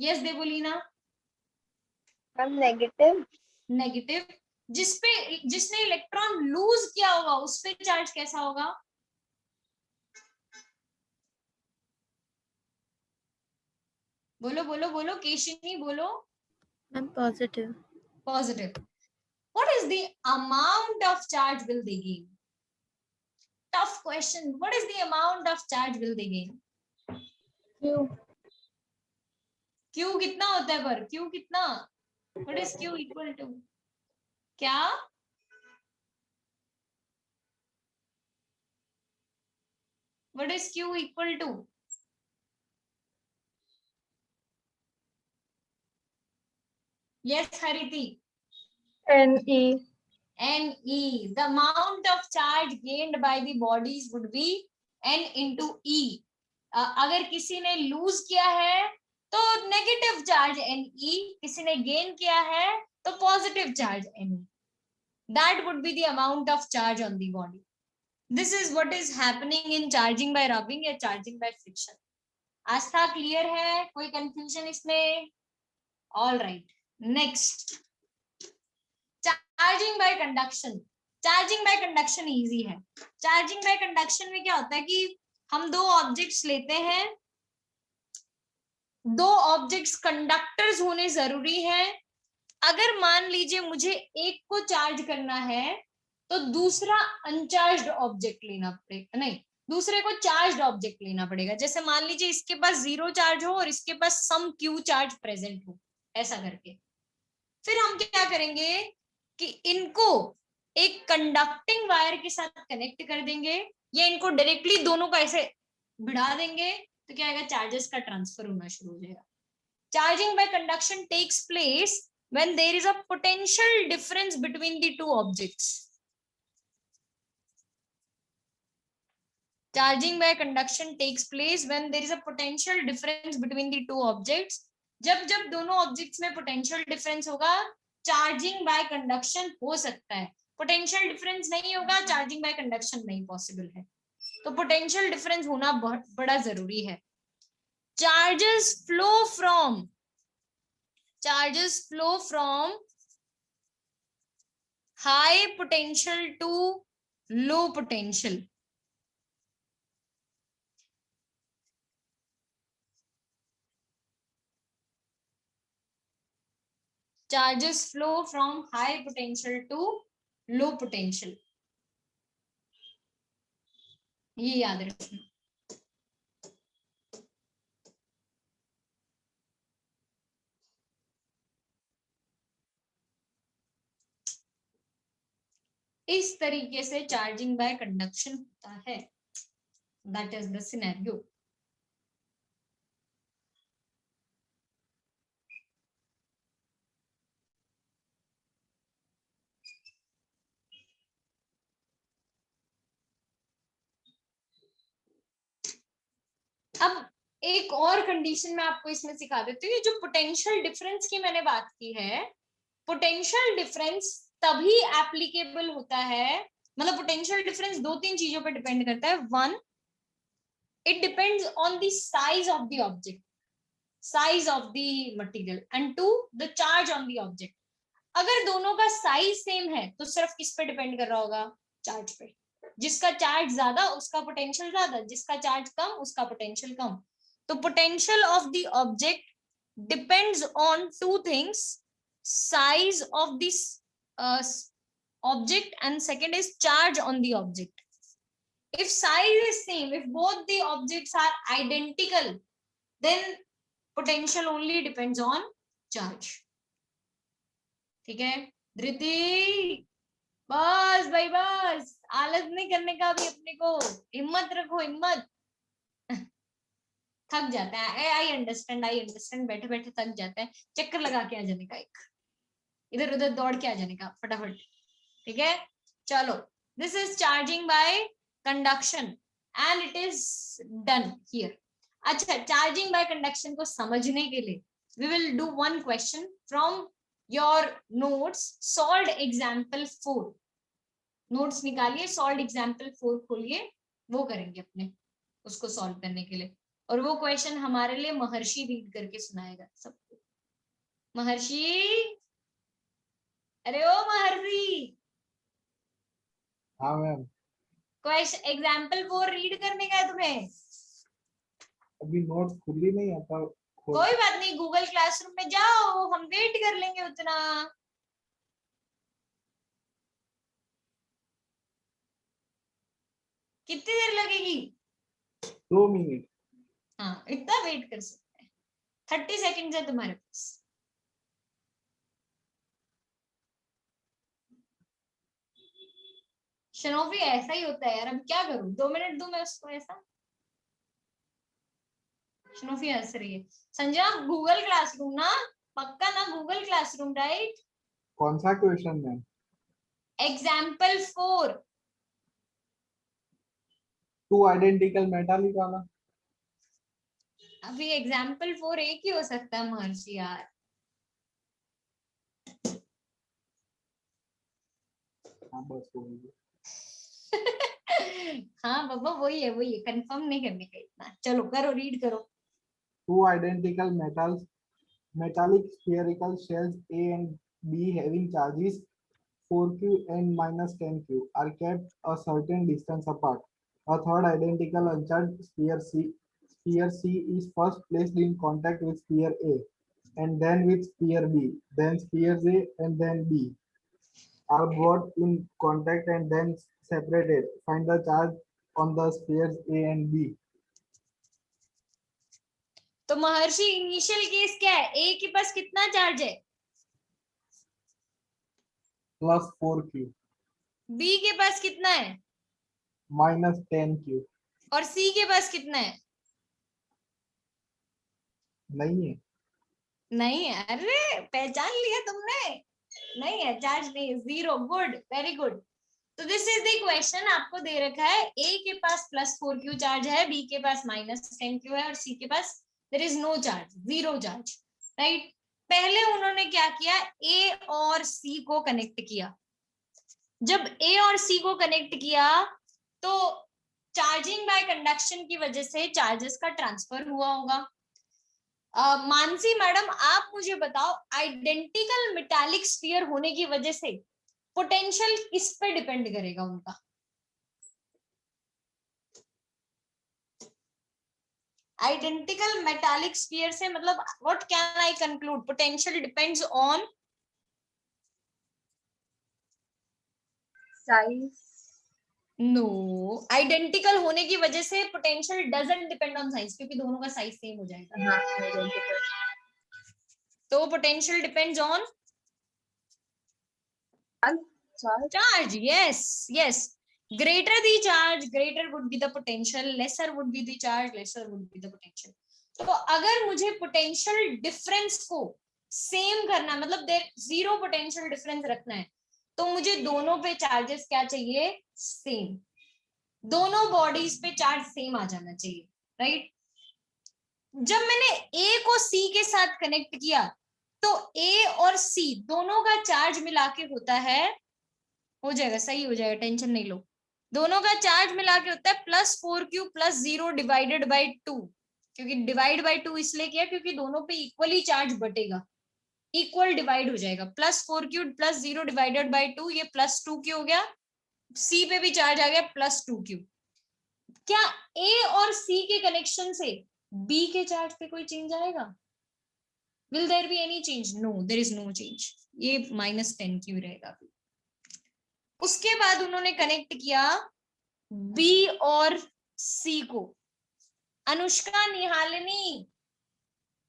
यस देवोलीना? नेगेटिव। नेगेटिव। जिसने इलेक्ट्रॉन लूज किया होगा उस पे चार्ज कैसा होगा? बोलो बोलो बोलो, केशिनी बोलो। I'm positive. Positive. What is the amount of charge will they gain? Tough question. What is the amount of charge will they gain? Q. Q कितना होता है पर? Q कितना? What is Q equal to? क्या? What is Q equal to? Yes, Hariti. NE. NE. The amount of charge gained by the bodies would be N into E. अगर किसी ने loose किया है तो नेगेटिव चार्ज Ne, किसी ने gain किया है तो positive charge Ne. That would be the amount of charge on the body. This is what is happening in charging by rubbing या charging by friction. Aastha clear है? कोई confusion इसमें? All right. Next. Charging by conduction. Charging by conduction easy है। Charging by conduction में क्या होता है कि हम दो ऑब्जेक्ट्स लेते हैं, दो ऑब्जेक्ट्स कंडक्टर्स होने जरूरी है। अगर मान लीजिए मुझे एक को चार्ज करना है तो दूसरा अनचार्ज्ड ऑब्जेक्ट लेना पड़ेगा, नहीं, दूसरे को चार्ज्ड ऑब्जेक्ट लेना पड़ेगा। जैसे मान लीजिए इसके पास 0 चार्ज हो और इसके पास सम Q चार्ज प्रेजेंट हो, ऐसा करके फिर हम क्या करेंगे कि इनको एक कंडक्टिंग वायर के साथ कनेक्ट कर देंगे या इनको डायरेक्टली दोनों को ऐसे भिड़ा देंगे तो क्या आएगा, चार्जेस का ट्रांसफर होना शुरू हो जाएगा। Charging by conduction takes place when there is a potential difference between the two objects. Charging by conduction takes place when there is a potential difference between the two objects. जब जब दोनों objects में potential difference होगा charging by conduction हो सकता है। Potential difference नहीं होगा, चार्जिंग बाय कंडक्शन नहीं पॉसिबल है। तो पोटेंशियल डिफरेंस होना बहुत बड़ा जरूरी है। Charges flow from high potential to low potential. Charges flow from high potential to low potential. ये याद रखना। इस तरीके से चार्जिंग बाय कंडक्शन होता है। That is the scenario. एक और कंडीशन मैं आपको इसमें सिखा देती हूँ। ये जो पोटेंशियल डिफरेंस की मैंने बात की है, पोटेंशियल डिफरेंस तभी एप्लीकेबल होता है, मतलब पोटेंशियल डिफरेंस दो तीन चीजों पर डिपेंड करता है। One, it depends on the size of the object, size of the material, and two, the charge on the object. अगर दोनों का साइज सेम है तो सिर्फ किस पे डिपेंड कर रहा होगा? चार्ज पे। जिसका चार्ज ज्यादा उसका पोटेंशियल ज्यादा, जिसका चार्ज कम उसका पोटेंशियल कम। तो potential of the object depends on two things, size of this object and second is charge on the object. If size is same, if both the objects are identical, then potential only depends on charge. ठीक है धृति, बस भाई बस, आलस नहीं करने का भी अपने को, हिम्मत रखो, हिम्मत। थक जाते हैं, आई अंडरस्टैंड, बैठे बैठे थक जाते हैं, चक्कर लगा के आ जाने का, एक इधर उधर दौड़ के आ जाने का फटाफट। ठीक है चलो, this is charging by conduction and it is done here. अच्छा, चार्जिंग बाय कंडक्शन को समझने के लिए we will do one question from your notes, solve example 4। Notes निकालिए, सॉल्व एग्जाम्पल 4 खोलिए, वो करेंगे अपने उसको सॉल्व करने के लिए। और वो क्वेश्चन हमारे लिए महर्षि रीड करके सुनाएगा सबको। महर्षि, अरे ओ महर्षि, हाँ मैम। क्वेश्चन एग्जाम्पल 4 रीड करने का है तुम्हें। अभी नोट्स खुल ही नहीं आता। कोई बात नहीं, गूगल क्लासरूम में जाओ, हम वेट कर लेंगे उतना। कितनी देर लगेगी? 2 मिनट। हाँ, इतना वेट कर सकते हैं, 30 सेकेंड है तुम्हारे पास। शनोफी ऐसा ही होता है यार, अब क्या करूं, 2 मिनट दूं मैं उसको ऐसा? शनोफी हंस रही है। संजना, गूगल क्लासरूम ना, पक्का ना, गूगल क्लासरूम राइट? कौन सा क्वेश्चन है? एग्जाम्पल 4। 2 आइडेंटिकल मेटालिक वाला। अभी एग्जाम्पल 4 एक ही हो सकता है महर्षि यार। हाँ बस हो गई। हाँ बाबा, वही है, कंफर्म नहीं करने का इतना। चलो करो, रीड करो। 2 identical metallic spherical shells A and B having charges 4q and minus 10q are kept a certain distance apart. A third identical uncharged sphere C is first placed in contact with sphere A and then with sphere B. Then spheres A and then B are brought in contact and then separated. Find the charge on the spheres A and B. तो महर्षि initial case क्या है? A के पास कितना charge है? Plus 4q. B के पास कितना है? Minus 10q. और सी के पास कितना है? नहीं है। नहीं है? अरे पहचान लिया तुमने। नहीं है, चार्ज नहीं है, 0। Good, very good. तो दिस इज द क्वेश्चन, आपको दे रखा है ए के पास प्लस 4q चार्ज है, बी के पास माइनस 10q है और सी के पास there is no charge, 0 charge, right. पहले उन्होंने क्या किया, ए और सी को कनेक्ट किया। जब ए और सी को कनेक्ट किया तो चार्जिंग बाय कंडक्शन की वजह से चार्जेस का ट्रांसफर हुआ होगा। मानसी मैडम, आप मुझे बताओ, आइडेंटिकल मेटालिक स्फीयर होने की वजह से पोटेंशियल किस पे डिपेंड करेगा उनका? आइडेंटिकल मेटालिक स्फीयर से मतलब what can I conclude? Potential depends on size. No, identical होने की वजह से potential doesn't depend on size, क्योंकि दोनों का साइज सेम हो जाएगा। हाँ, आइडेंटिकल। तो potential depends on charge. Yes. Greater the charge, greater would be the potential. Lesser would be the charge, lesser would be the potential. तो अगर मुझे पोटेंशियल डिफरेंस को सेम करना, मतलब 0 पोटेंशियल डिफरेंस रखना है, तो मुझे दोनों पे चार्जेस क्या चाहिए? सेम। दोनों बॉडीज पे चार्ज सेम आ जाना चाहिए, राइट। जब मैंने ए को सी के साथ कनेक्ट किया तो ए और सी दोनों का चार्ज मिला के होता है, हो जाएगा, सही हो जाएगा, टेंशन नहीं लो, दोनों का चार्ज मिला के होता है +4q + 0 डिवाइडेड बाई 2। क्योंकि डिवाइड बाई 2 इसलिए किया क्योंकि दोनों पे इक्वली चार्ज बटेगा, इक्वल डिवाइड हो जाएगा। +4q + 0 डिवाइडेड बाई 2, ये +2q हो गया, सी पे भी चार्ज आ गया +2q। क्या ए और सी के कनेक्शन से बी के चार्ज पे कोई चेंज आएगा? Will there be any change? No, there is no change, ये -10q रहेगा। उसके बाद उन्होंने कनेक्ट किया बी और सी को। अनुष्का, निहालिनी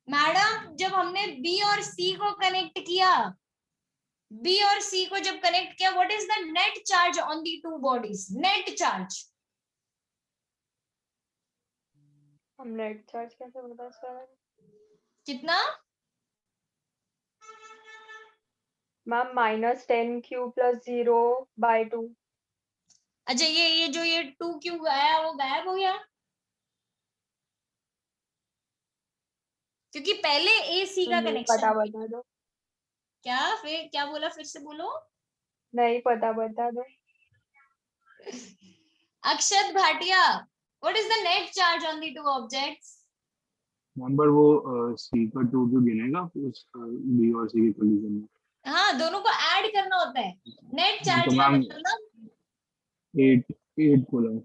मैडम, जब हमने बी और सी को कनेक्ट किया, बी और सी को जब कनेक्ट किया, what is the net charge on the two bodies? Net charge, हम नेट चार्ज कैसे बता सर? कितना? Ma'am -10q + 0/2। अच्छा, ये जो ये 2q गया वो गायब हो गया, क्योंकि पहले ए सी का नहीं कनेक्शन। पता, बता दो। क्या फिर क्या बोला, फिर से बोलो। नहीं पता, बता दो। Akshat Bhatia, what is the net charge on the two objects? Number वो सी का 2 क्यों गिनेगा उस बी और सी के कोलिजन में? हाँ, दोनों को ऐड करना होता है। नेट चार्ज तो का मैम मतलब 8 coulomb.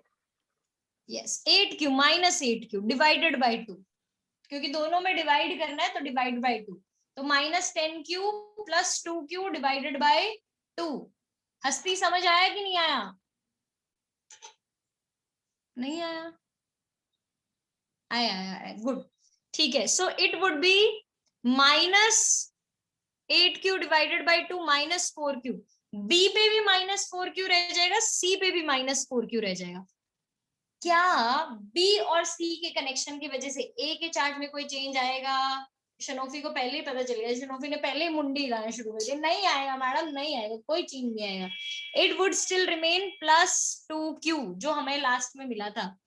Yes, 8q -8q divided by 2, क्योंकि दोनों में डिवाइड करना है तो डिवाइड बाई 2, तो -10q + 2q डिवाइडेड बाई 2। हस्ती, समझ आया कि नहीं आया? नहीं आया? आया, गुड, ठीक है। So it would be -8q divided by 2 -4q। B पे भी -4q रह जाएगा, सी पे भी -4q रह जाएगा। क्या बी और सी के कनेक्शन की वजह से ए के चार्ज में कोई चेंज आएगा? शनोफी को पहले ही पता चल गया, शनोफी ने पहले ही मुंडी हिलाना शुरू कर दिया, नहीं आएगा मैडम, नहीं आएगा, कोई चेंज नहीं आएगा। It would still remain +2q जो हमें लास्ट में मिला था।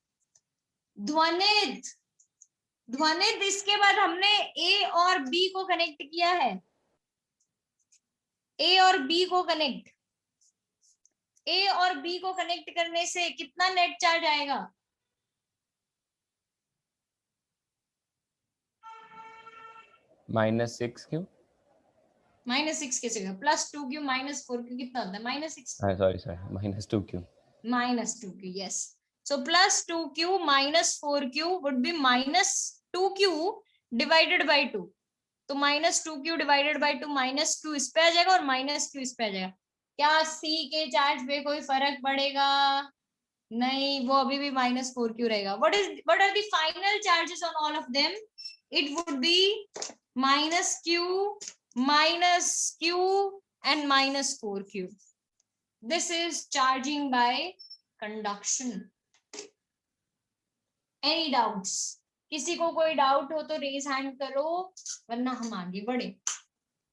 ध्वनित, इसके बाद हमने ए और बी को कनेक्ट किया है, ए और बी को कनेक्ट करने से कितना नेट चार्ज आएगा? -6q। -6 कैसे होगा? +2q -4q कितना होता है? -6। Sorry -2q। -2q, yes. So +2q -4q would be -2q divided by 2. तो -2q divided by 2 -2 इस पे आ जाएगा और -q इस पे आ जाएगा। क्या सी के चार्ज पे कोई फर्क पड़ेगा? नहीं, वो अभी भी -4q रहेगा। what are the final charges on all of them? It would be -q and -4q. This is charging by conduction. Any doubts? किसी को कोई डाउट हो तो रेज हैंड करो, वरना हम आगे बढ़े।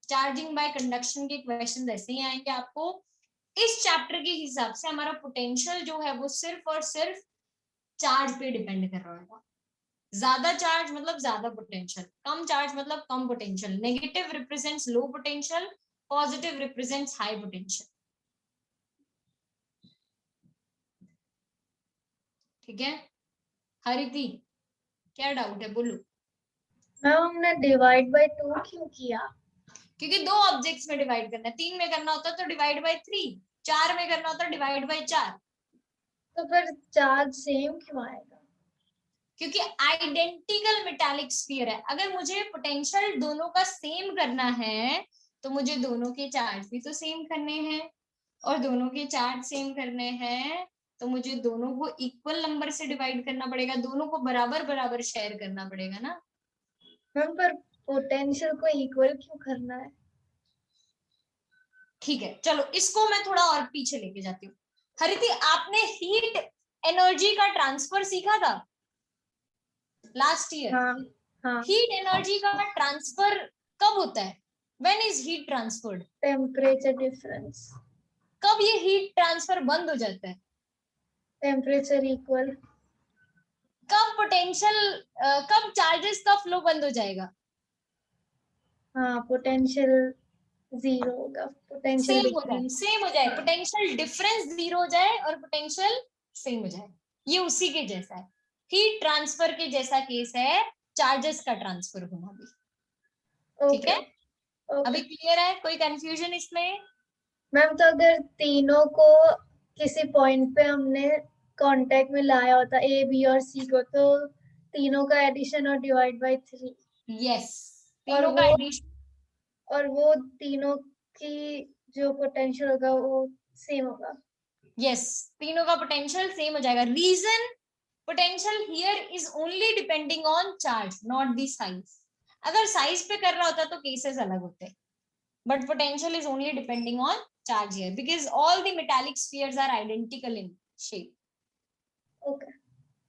चार्जिंग बाय कंडक्शन के क्वेश्चन ऐसे ही आएंगे आपको। इस चैप्टर के हिसाब से हमारा पोटेंशियल जो है वो सिर्फ और सिर्फ चार्ज पे डिपेंड कर रहा है। ज्यादा चार्ज मतलब ज्यादा पोटेंशियल, कम चार्ज मतलब कम potential. Negative represents low potential, positive represents high potential. ठीक है, हरिति क्या डाउट है, बोलो। मैम हमने डिवाइड बाय 2 क्यों किया? क्योंकि 2 ऑब्जेक्ट्स में डिवाइड करना है, 3 में करना होता तो डिवाइड बाय 3, 4 में करना होता डिवाइड बाय 4। तो फिर चार्ज सेम क्यों आएगा? क्योंकि आइडेंटिकल मेटालिक स्फीयर है। अगर मुझे पोटेंशियल दोनों का सेम करना है तो मुझे दोनों के चार्ज भी तो सेम करने हैं, और दोनों के चार्ज सेम करने हैं तो मुझे दोनों को इक्वल नंबर से डिवाइड करना पड़ेगा, दोनों को बराबर बराबर शेयर करना पड़ेगा ना। मैम पर पोटेंशियल को इक्वल क्यों करना है? ठीक है, चलो इसको मैं थोड़ा और पीछे लेके जाती हूँ। हरिति, आपने हीट एनर्जी का ट्रांसफर सीखा था लास्ट ईयर? हाँ। हीट एनर्जी का ट्रांसफर कब होता है? When is heat transferred? Temperature difference. कब ये हीट ट्रांसफर बंद हो जाता है? Temperature equal. कब पोटेंशियल कब चार्जेस का फ्लो बंद हो जाएगा? हाँ, पोटेंशियल जीरो होगा, पोटेंशियल डिफरेंस। सेम हो जाए, पोटेंशियल डिफरेंस जीरो हो जाए और पोटेंशियल सेम हो जाए, ये उसी के जैसा है, हीट ट्रांसफर के जैसा केस है चार्जेस का ट्रांसफर होना भी। ठीक है, अभी क्लियर है? कोई कंफ्यूजन इसमें? मैम तो अगर तीनों को किसी पॉइंट पे हमने कांटेक्ट में लाया होता, ए बी और सी को, तो तीनों का एडिशन और डिवाइड बाय 3। यस, तीनों का एडिशन और वो तीनों की जो पोटेंशियल होगा वो सेम होगा। यस, तीनों का पोटेंशियल सेम हो जाएगा। Reason, potential here is only depending on charge, not the size. अगर साइज पे कर रहा होता तो केसेस अलग होते, but potential is only depending on charge here because all the metallic spheres are identical in shape. Okay.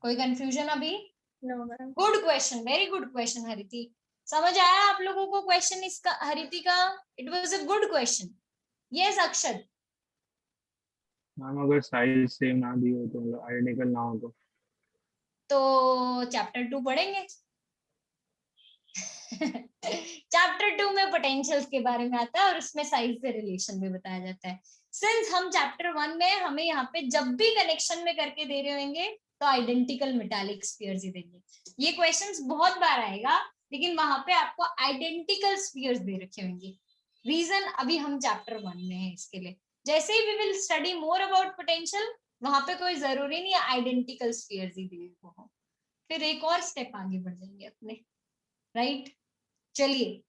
कोई confusion अभी? No ma'am. Good question, very good question Hariti. समझ आया आप लोगों को क्वेश्चन इसका हरिति का? It was a good question. Yes Akshat. Ma'am अगर साइज सेम ना दी हो तो, आइडेंटिकल ना हो तो चैप्टर 2 पढ़ेंगे। चैप्टर 2 में पोटेंशियल्स के बारे में आता है और उसमें साइज से रिलेशन भी बताया जाता है। सिंस हम चैप्टर 1 में हमें यहाँ पे जब भी कनेक्शन में करके दे रहे होंगे तो आइडेंटिकल मेटालिक स्फीयर्स ही देंगे। ये क्वेश्चंस बहुत बार आएगा, लेकिन वहां पे आपको आइडेंटिकल स्फीयर्स दे रखे होंगे। रीजन, अभी हम चैप्टर 1 में है इसके लिए। जैसे ही we will study more about potential, वहां पे कोई जरूरी नहीं है आइडेंटिकल स्फीयर्स ही दिए हो, फिर एक और स्टेप आगे बढ़ जाएंगे अपने, राइट? चलिए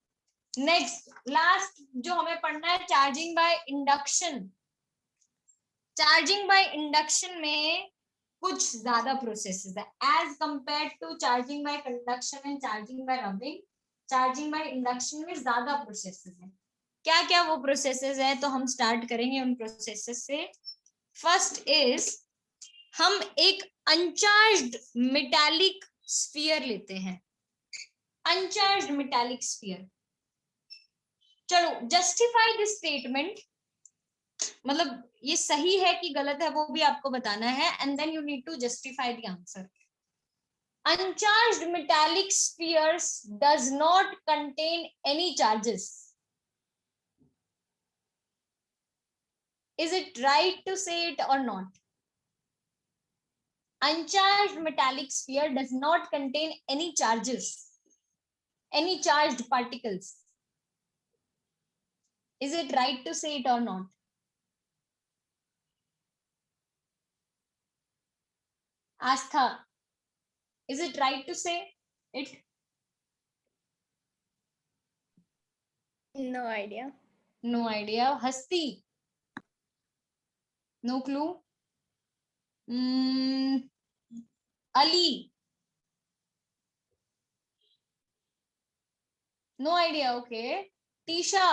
नेक्स्ट लास्ट जो हमें पढ़ना है, charging by induction. Charging by induction में कुछ ज्यादा प्रोसेसेस है as compare to charging by conduction and charging by rubbing. Charging by induction में ज्यादा प्रोसेसेस है। क्या क्या वो प्रोसेसेस है, तो हम स्टार्ट करेंगे उन प्रोसेसेस से। फर्स्ट इज, हम एक अनचार्ज्ड मेटालिक स्फीयर लेते हैं, अनचार्ज्ड मेटालिक स्फीयर। चलो जस्टिफाई दिस स्टेटमेंट, मतलब ये सही है कि गलत है वो भी आपको बताना है, and then you need to justify the answer. Uncharged metallic spheres does not contain any charges. Is it right to say it और not? Uncharged metallic sphere does not contain any charges, any charged particles. Is it right to say it or not? Astha, is it right to say it? No idea. No idea. Hasti, no clue. Ali, no idea. Okay. Tisha,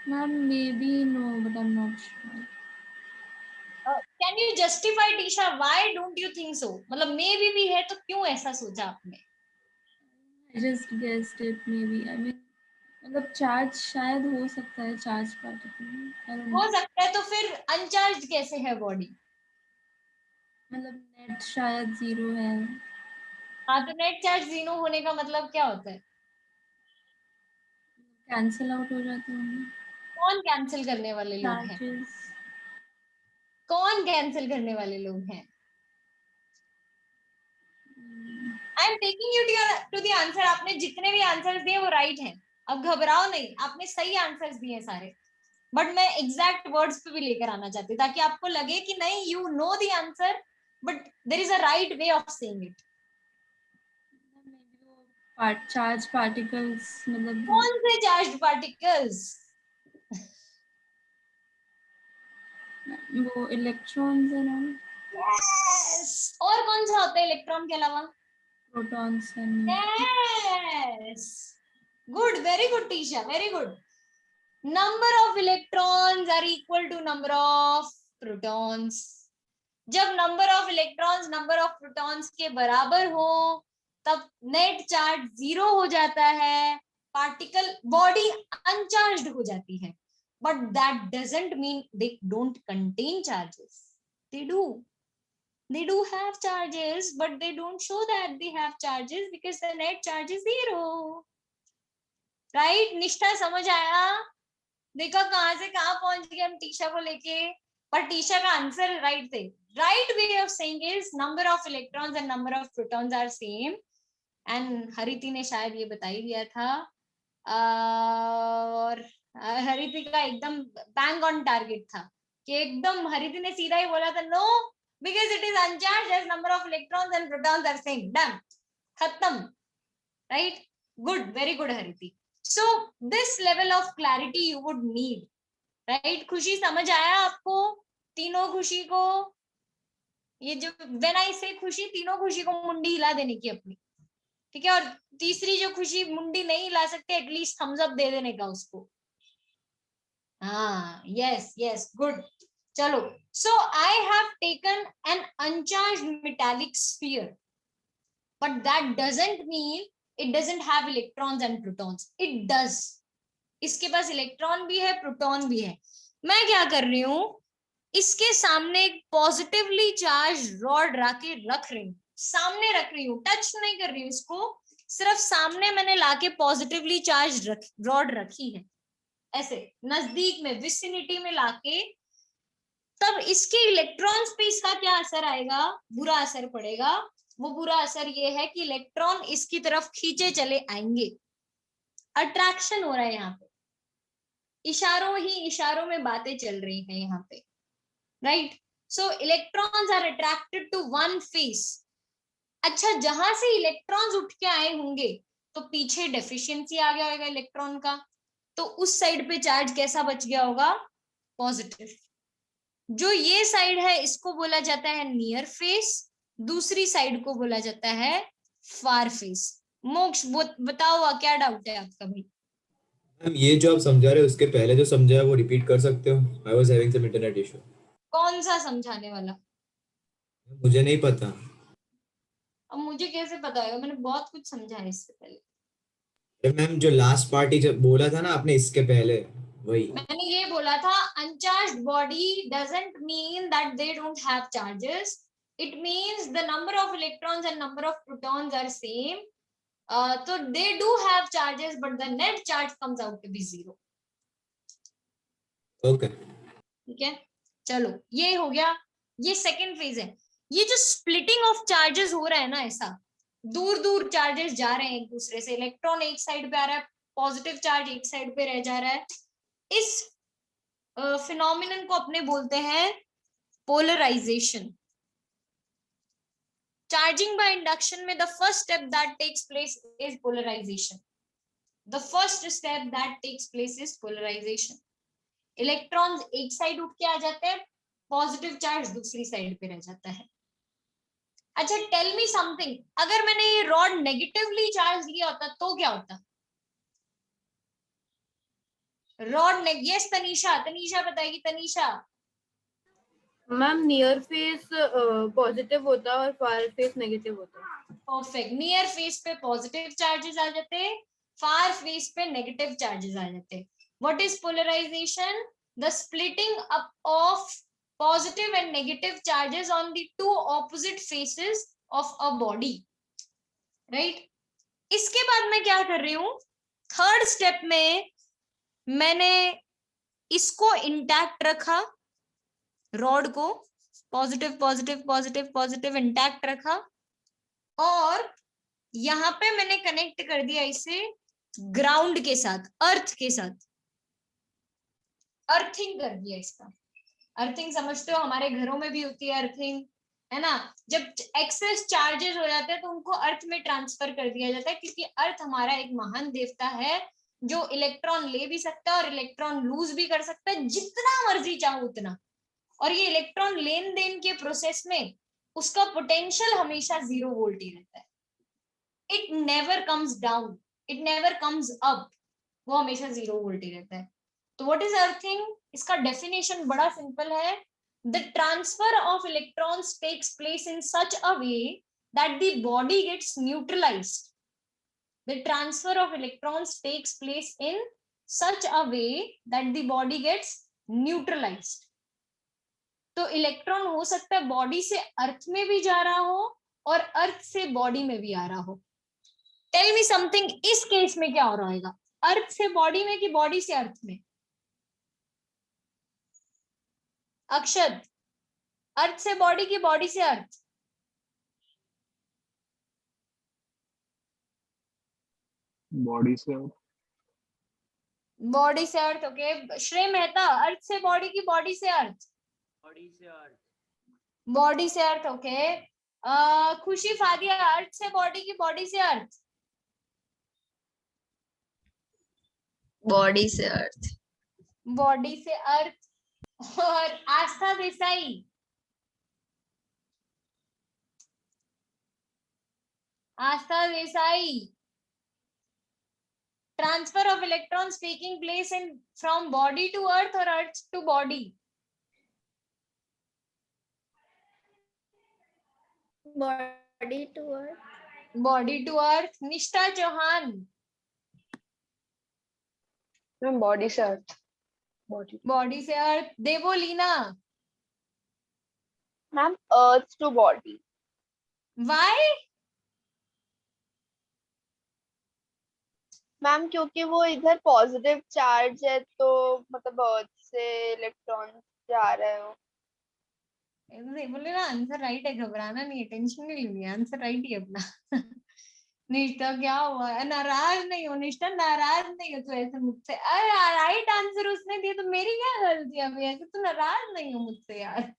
Ma'am, maybe no, but I'm not sure. can you justify, Tisha, why don't you think so? मतलब maybe भी है तो क्यों ऐसा सोचा आपने? I just guessed it, maybe. I mean, मतलब charge शायद हो सकता है, चार्ज पार्टिकल हो सकता है, तो फिर अनचार्ज कैसे है बॉडी? मतलब नेट शायद जीरो है। हाँ, तो नेट चार्ज जीरो होने का मतलब क्या होता है? कैंसिल आउट हो जाते होंगे। कौन कैंसिल करने वाले लोग हैं? चार्जेस। कौन कैंसिल करने वाले लोग हैं? I am taking you to the answer. आपने जितने भी आंसर्स दिए वो राइट हैं, अब घबराओ नहीं, आपने सही आंसर्स दिए सारे, बट मैं एग्जैक्ट वर्ड्स पे भी लेकर आना चाहती हूँ ताकि आपको लगे कि नहीं, you know the answer but there is a right way of saying it. Charge particles मतलब कौन से चार्ज्ड पार्टिकल्स? वो इलेक्ट्रॉन्स है ना। यस, और कौन सा होता है इलेक्ट्रॉन के अलावा? Protons and yes, good, very good Tisha, very good. Number of electrons are equal to number of protons. जब number of electrons number of protons के बराबर हो तब नेट चार्ज जीरो हो जाता है, पार्टिकल बॉडी अनचार्ज्ड हो जाती है, but that doesn't mean they don't contain charges, they do. they do have charges, but they don't show that they have charges because the net charge is 0. Right? निष्ठा समझ आया? देखा कहां से कहां पहुंच गए हम टीशा को लेके, पर टीशा का आंसर राइट थे. Right way of saying is number of electrons and number of protons are same. And Hariti ने शायद ये बता ही दिया था. और हरिति का एकदम बैंग ऑन टारगेट था कि एकदम हरिति ने सीधा ही बोला था no because it is uncharged as number of electrons and protons are same. Done. खत्म. Right? Good. Very good, Hariti. So this level of clarity you would need. Right? खुशी समझ आया आपको? तीनों खुशी को, ये जो when I say खुशी, तीनों खुशी को मुंडी हिला देने की अपनी, ठीक है? और तीसरी जो खुशी मुंडी नहीं हिला सकते, एटलीस्ट थम्स अप दे देने का उसको. हाँ, yes, yes, good. चलो, so I have taken an uncharged metallic sphere, but that doesn't mean it doesn't have electrons and protons. It does. इसके पास इलेक्ट्रॉन भी है, प्रोटॉन भी है. मैं क्या कर रही हूं, इसके सामने एक पॉजिटिवली चार्ज रॉड रख रही हूँ, सामने रख रही हूँ, टच नहीं कर रही हूँ इसको, सिर्फ सामने मैंने लाके पॉजिटिवली चार्ज रॉड रखी है, ऐसे नजदीक में, विसिनिटी में लाके. तब इसके इलेक्ट्रॉन्स पे इसका क्या असर आएगा? बुरा असर पड़ेगा. वो बुरा असर ये है कि इलेक्ट्रॉन इसकी तरफ खींचे चले आएंगे. अट्रैक्शन हो रहा है यहाँ पे, इशारों ही इशारों में बातें चल रही है यहाँ पे. Right? So electrons are attracted to one face. अच्छा, जहां से इलेक्ट्रॉन्स उठ के आए होंगे तो पीछे डेफिशिएंसी आ गया होगा इलेक्ट्रॉन का, तो उस साइड पे चार्ज कैसा बच गया होगा? पॉजिटिव. जो ये साइड है इसको बोला जाता है नियर फेस, दूसरी साइड को बोला जाता है फार फेस. मोक्ष बताओ, क्या डाउट है आपका भाई? मैम ये जो आप समझा रहे हो उसके पहले जो समझा है वो रिपीट कर सकते हो? I was having some internet issue. कौन सा समझाने वाला? मुझे नहीं पता. अब मुझे कैसे पता होगा? मैंने बहुत कुछ समझा है इससे पहले. मैम जो लास्ट पार्टी जब बोला था ना आपने इसके पहले, वही मैंने ये बोला था, uncharged body doesn't mean that they don't have charges. It means the number of electrons and number of protons are same. तो they do have charges but the net charge comes out to be 0. Okay, ठीक है, चलो ये हो गया. ये second phase है. ये जो स्प्लिटिंग ऑफ चार्जेस हो रहा है ना, ऐसा दूर दूर चार्जेस जा रहे हैं एक दूसरे से, इलेक्ट्रॉन एक साइड पे आ रहा है, पॉजिटिव चार्ज एक साइड पे रह जा रहा है, इस फिनोमिनन को अपने बोलते हैं पोलराइजेशन. चार्जिंग बाय इंडक्शन में the first step that takes place is polarisation. The first step that takes place is polarisation. Electrons एक साइड उठ के आ जाते हैं, पॉजिटिव चार्ज दूसरी साइड पे रह जाता है. अच्छा, टेल मी समथिंग, अगर मैंने ये रॉड नेगेटिवली चार्ज लिया होता तो क्या होता? रॉड यस तनीषा, तनीषा बताएगी. Tanisha ma'am near face positive होता और फार फेस नेगेटिव होता. परफेक्ट. नियर फेस पे पॉजिटिव चार्जेस आ जाते, फार फेस पे नेगेटिव चार्जेस आ जाते. What is polarisation? The splitting up of positive and negative charges on the two opposite faces of a body. Right? इसके बाद मैं क्या कर रही हूं, थर्ड स्टेप में मैंने इसको इंटैक्ट रखा, रॉड को positive positive positive positive intact रखा, और यहां पे मैंने कनेक्ट कर दिया इसे ग्राउंड के साथ, अर्थ के साथ, अर्थिंग कर दिया इसका. अर्थिंग समझते हो? हमारे घरों में भी होती है अर्थिंग, है ना? जब एक्सेस चार्जेस हो जाते हैं तो उनको अर्थ में ट्रांसफर कर दिया जाता है, क्योंकि अर्थ हमारा एक महान देवता है जो इलेक्ट्रॉन ले भी सकता है और इलेक्ट्रॉन लूज भी कर सकता है, जितना मर्जी चाहो उतना. और ये इलेक्ट्रॉन लेन देन के प्रोसेस में उसका पोटेंशियल हमेशा 0 वोल्ट ही रहता है. It never comes down, it never comes up, वो हमेशा 0 वोल्ट ही रहता है. तो व्हाट इज अर्थिंग? इसका डेफिनेशन बड़ा सिंपल है. The transfer of electrons takes place in such a way that the body gets neutralised. The transfer of electrons takes place in such a way that the body gets neutralised. तो electron हो सकता है body से अर्थ में भी जा रहा हो और अर्थ से बॉडी में भी आ रहा हो। टेल मी समथिंग, इस केस में क्या हो रहा होगा? अर्थ से बॉडी में कि बॉडी से अर्थ में? अक्षत, अर्थ से बॉडी की बॉडी से अर्थ? बॉडी से बॉडी से अर्थ। ओके, श्रेय मेहता, अर्थ से बॉडी की बॉडी से अर्थ? बॉडी से अर्थ। बॉडी से अर्थ। ओके, खुशी फादिया, अर्थ से बॉडी की बॉडी से अर्थ? बॉडी से अर्थ। बॉडी से अर्थ। और Aastha Desai, Aastha Desai, transfer of electrons taking place in from body to earth और earth to body? Body to earth. Body to earth. Nishtha Chauhan, body से अर्थ। बॉडी से earth. Devolina, ma'am earth to body. Why? Ma'am क्योंकि वो इधर positive charge है तो मतलब अर्थ से इलेक्ट्रॉन जा रहे हो। बोले ना आंसर राइट है, घबराना नहीं है, टेंशन नहीं लेनी है, आंसर राइट ही अपना। निष्ठा क्या हुआ है? नाराज नहीं हो निष्ठा, नाराज नहीं हो तो ऐसे मुझसे। अरे राइट आंसर उसने दिया तो मेरी क्या गलती है अभी? ऐसे तो नाराज नहीं हो मुझसे यार।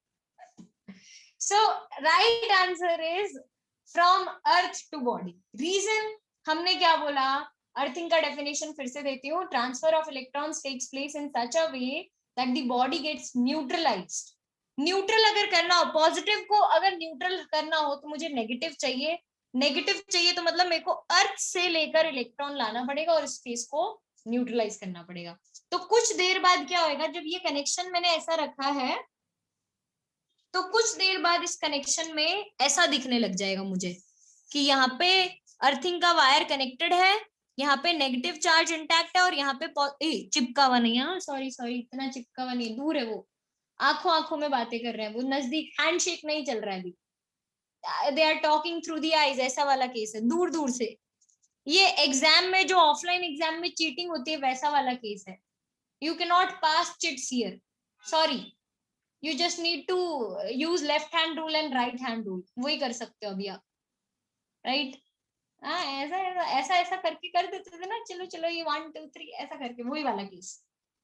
So right answer is from earth to body. Reason हमने क्या बोला? अर्थिंग का डेफिनेशन फिर से देती हूँ। Transfer of electrons takes place in such a way that the body gets neutralised. Neutral अगर करना हो, पॉजिटिव को अगर न्यूट्रल करना हो तो मुझे नेगेटिव चाहिए। नेगेटिव चाहिए तो मतलब मेरे को अर्थ से लेकर इलेक्ट्रॉन लाना पड़ेगा और स्पेस को न्यूट्रलाइज करना पड़ेगा। तो कुछ देर बाद क्या होएगा, जब ये कनेक्शन मैंने ऐसा रखा है तो कुछ देर बाद इस कनेक्शन में ऐसा दिखने लग जाएगा मुझे कि यहाँ पे अर्थिंग का वायर कनेक्टेड है, यहाँ पे नेगेटिव चार्ज इंटैक्ट है और यहाँ पे चिपका हुआ नहीं है। सॉरी इतना चिपका हुआ नहीं, दूर है वो, आंखों में बातें कर रहे हैं वो, नजदीक हैंडशेक नहीं चल रहा है अभी। They are talking through the eyes, ऐसा वाला केस है, दूर दूर से। ये एग्जाम में जो ऑफलाइन एग्जाम में चीटिंग होती है वैसा वाला केस है। You can not pass chits here, sorry, you just need to use left hand rule and right hand rule, वही कर सकते हो अभी आप, राइट? हाँ, ऐसा करके कर देते थे ना, चलो ये 1 2 3 ऐसा करके, वही वाला केस।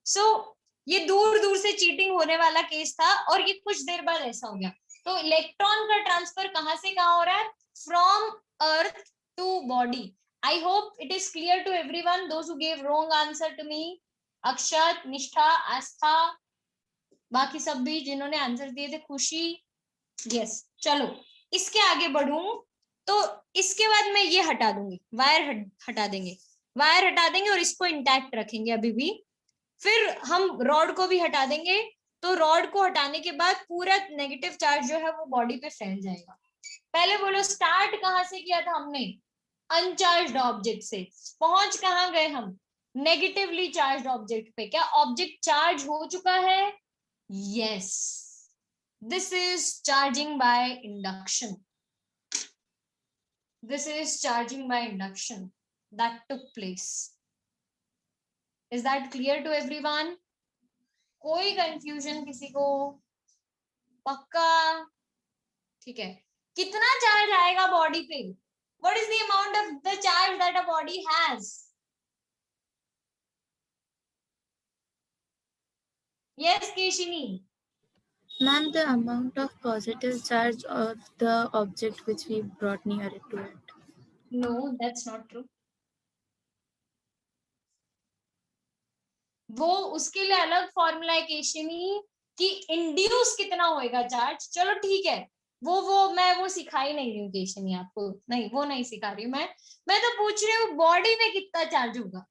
सो ये दूर दूर से चीटिंग होने वाला केस था और ये कुछ देर बाद ऐसा हो गया। तो इलेक्ट्रॉन का ट्रांसफर कहां से कहां हो रहा है? From earth to body. I hope it is clear to everyone, those who gave wrong answer to me, Akshat, Nishtha, Aastha, बाकी सब भी जिन्होंने आंसर दिए थे, खुशी, यस। चलो इसके आगे बढ़ूं तो इसके बाद मैं ये हटा दूंगी, वायर हटा देंगे और इसको इंटैक्ट रखेंगे अभी भी। फिर हम रॉड को भी हटा देंगे, तो रॉड को हटाने के बाद पूरा नेगेटिव चार्ज जो है वो बॉडी पे फैल जाएगा। पहले बोलो स्टार्ट कहां से किया था हमने? अनचार्ज्ड ऑब्जेक्ट से। पहुंच कहां गए हम? नेगेटिवली चार्ज्ड ऑब्जेक्ट पे। क्या ऑब्जेक्ट चार्ज हो चुका है? Yes, this is charging by induction. This is charging by induction that took place. Is that clear to everyone? कोई confusion किसी को? पक्का? ठीक है। कितना चार्ज आएगा बॉडी पे? What is the amount of the charge that a body has? Yes, Keshini. Ma'am, the amount of positive charge of the object which we brought near to it. No, that's not true. वो उसके लिए अलग formula है केशिनी कि induce कितना होएगा charge. चलो ठीक है, वो मैं वो सिखाई नहीं रही हूँ केशिनी आपको, नहीं वो नहीं सिखा रही हूँ मैं तो पूछ रही हूँ बॉडी में कितना चार्ज होगा।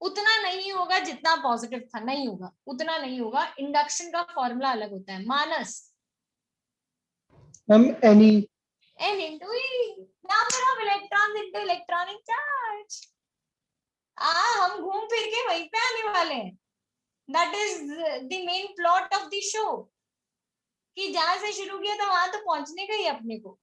उतना नहीं होगा जितना पॉजिटिव था, नहीं होगा, उतना नहीं होगा। इंडक्शन का फॉर्मूला अलग होता है। मानस, Any n into e, number of electrons into electronic charge। हम घूम फिर के वहीं पे आने वाले हैं। That is the main plot of the show। कि जहां से शुरू किया था वहां तो पहुंचने का ही अपने को,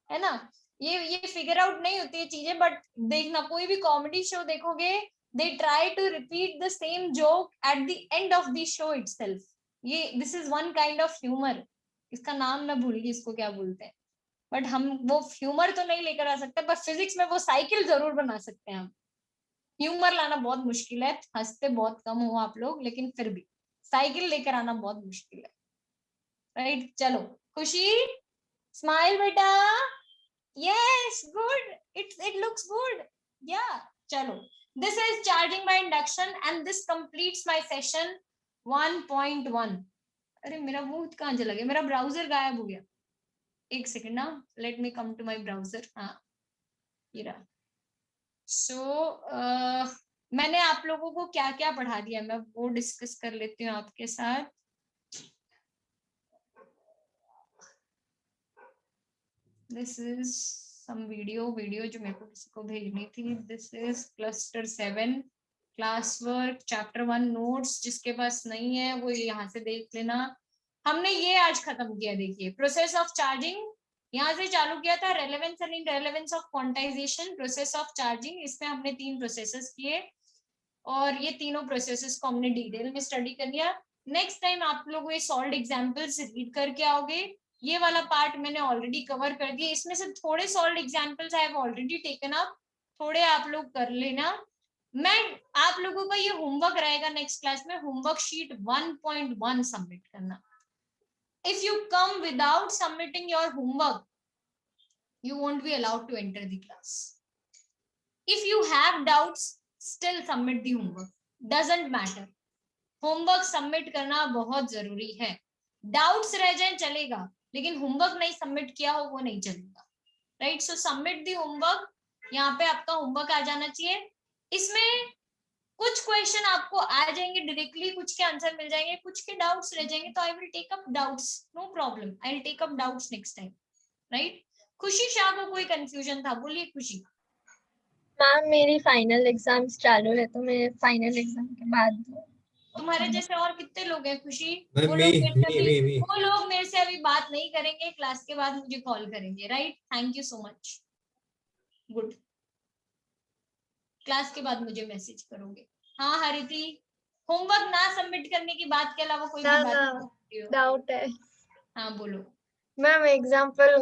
है ना। ये फिगर आउट नहीं होती है चीजें, बट देखना कोई भी कॉमेडी शो देखोगे, they try to repeat the same joke at the end of the show itself. ये this is one kind of humour, इसका नाम मैं भूल गई, इसको क्या बोलते हैं, बट हम वो ह्यूमर तो नहीं लेकर आ सकते, पर फिजिक्स में वो साइकिल जरूर बना सकते हैं हम। ह्यूमर लाना बहुत मुश्किल है, हंसते बहुत कम हो आप लोग, लेकिन फिर भी साइकिल लेकर आना बहुत मुश्किल है, राइट। चलो खुशी, स्माइल बेटा, yes good, it looks good, yeah। चलो, this is charging by induction and this completes my session 1.1। अरे मेरा मुंह कहाँ चला गया, मेरा ब्राउजर गायब हो गया, एक सेकेंड ना, let me come to my browser. हाँ ये रहा। सो मैंने आप लोगों को क्या क्या पढ़ा दिया, मैं वो डिस्कस कर लेती हूँ आपके साथ। दिस इज सम वीडियो जो मेरे को किसी को भेजनी थी। This is cluster 7 class work chapter 1 notes, जिसके पास नहीं है वो यहाँ से देख लेना। हमने ये आज खत्म किया, देखिए प्रोसेस ऑफ चार्जिंग यहाँ से चालू किया था, relevance and irrelevance of quantization, process of charging, इसमें हमने 3 प्रोसेसेस किए और ये तीनों प्रोसेसेस को हमने डिटेल में स्टडी कर लिया। नेक्स्ट टाइम आप लोग ये सॉल्व्ड एग्जांपल्स रीड करके आओगे, ये वाला पार्ट मैंने ऑलरेडी कवर कर दिया, इसमें से थोड़े solved examples I have already taken up, थोड़े आप लोग कर लेना। मैं आप लोगों का ये होमवर्क रहेगा नेक्स्ट क्लास में, होमवर्क शीट 1.1 सबमिट करना। If you come without submitting your homework, you won't be allowed to enter the class. If you have doubts, still submit the homework. Doesn't matter. Homework submit करना बहुत जरूरी है। Doubts रह जाए चलेगा, लेकिन homework नहीं submit किया हो वो नहीं चलेगा, right? So submit the homework। यहाँ पे आपका homework आ जाना चाहिए। इसमें कुछ क्वेश्चन आपको आ जाएंगे डायरेक्टली, कुछ के आंसर मिल जाएंगे, कुछ के डाउट्स रह जाएंगे, तो I will take up doubts, no problem, I will take up doubts next time, right. Khushi Shah को कोई कंफ्यूजन था, बोलिए खुशी। मैम मेरी फाइनल एग्जाम्स चालू है, तो मैं फाइनल एग्जाम के बाद तुम्हारे जैसे और कितने लोग हैं खुशी? मैं वो लोग मेरे से अभी बात नहीं करेंगे, क्लास के बाद मुझे कॉल करेंगे, right. Thank you so much, good. Class के बाद मुझे मैसेज करोगे। हाँ हरिति, होमवर्क ना सबमिट करने की बात के अलावा कोई भी बात डाउट है। हाँ बोलो। Ma'am example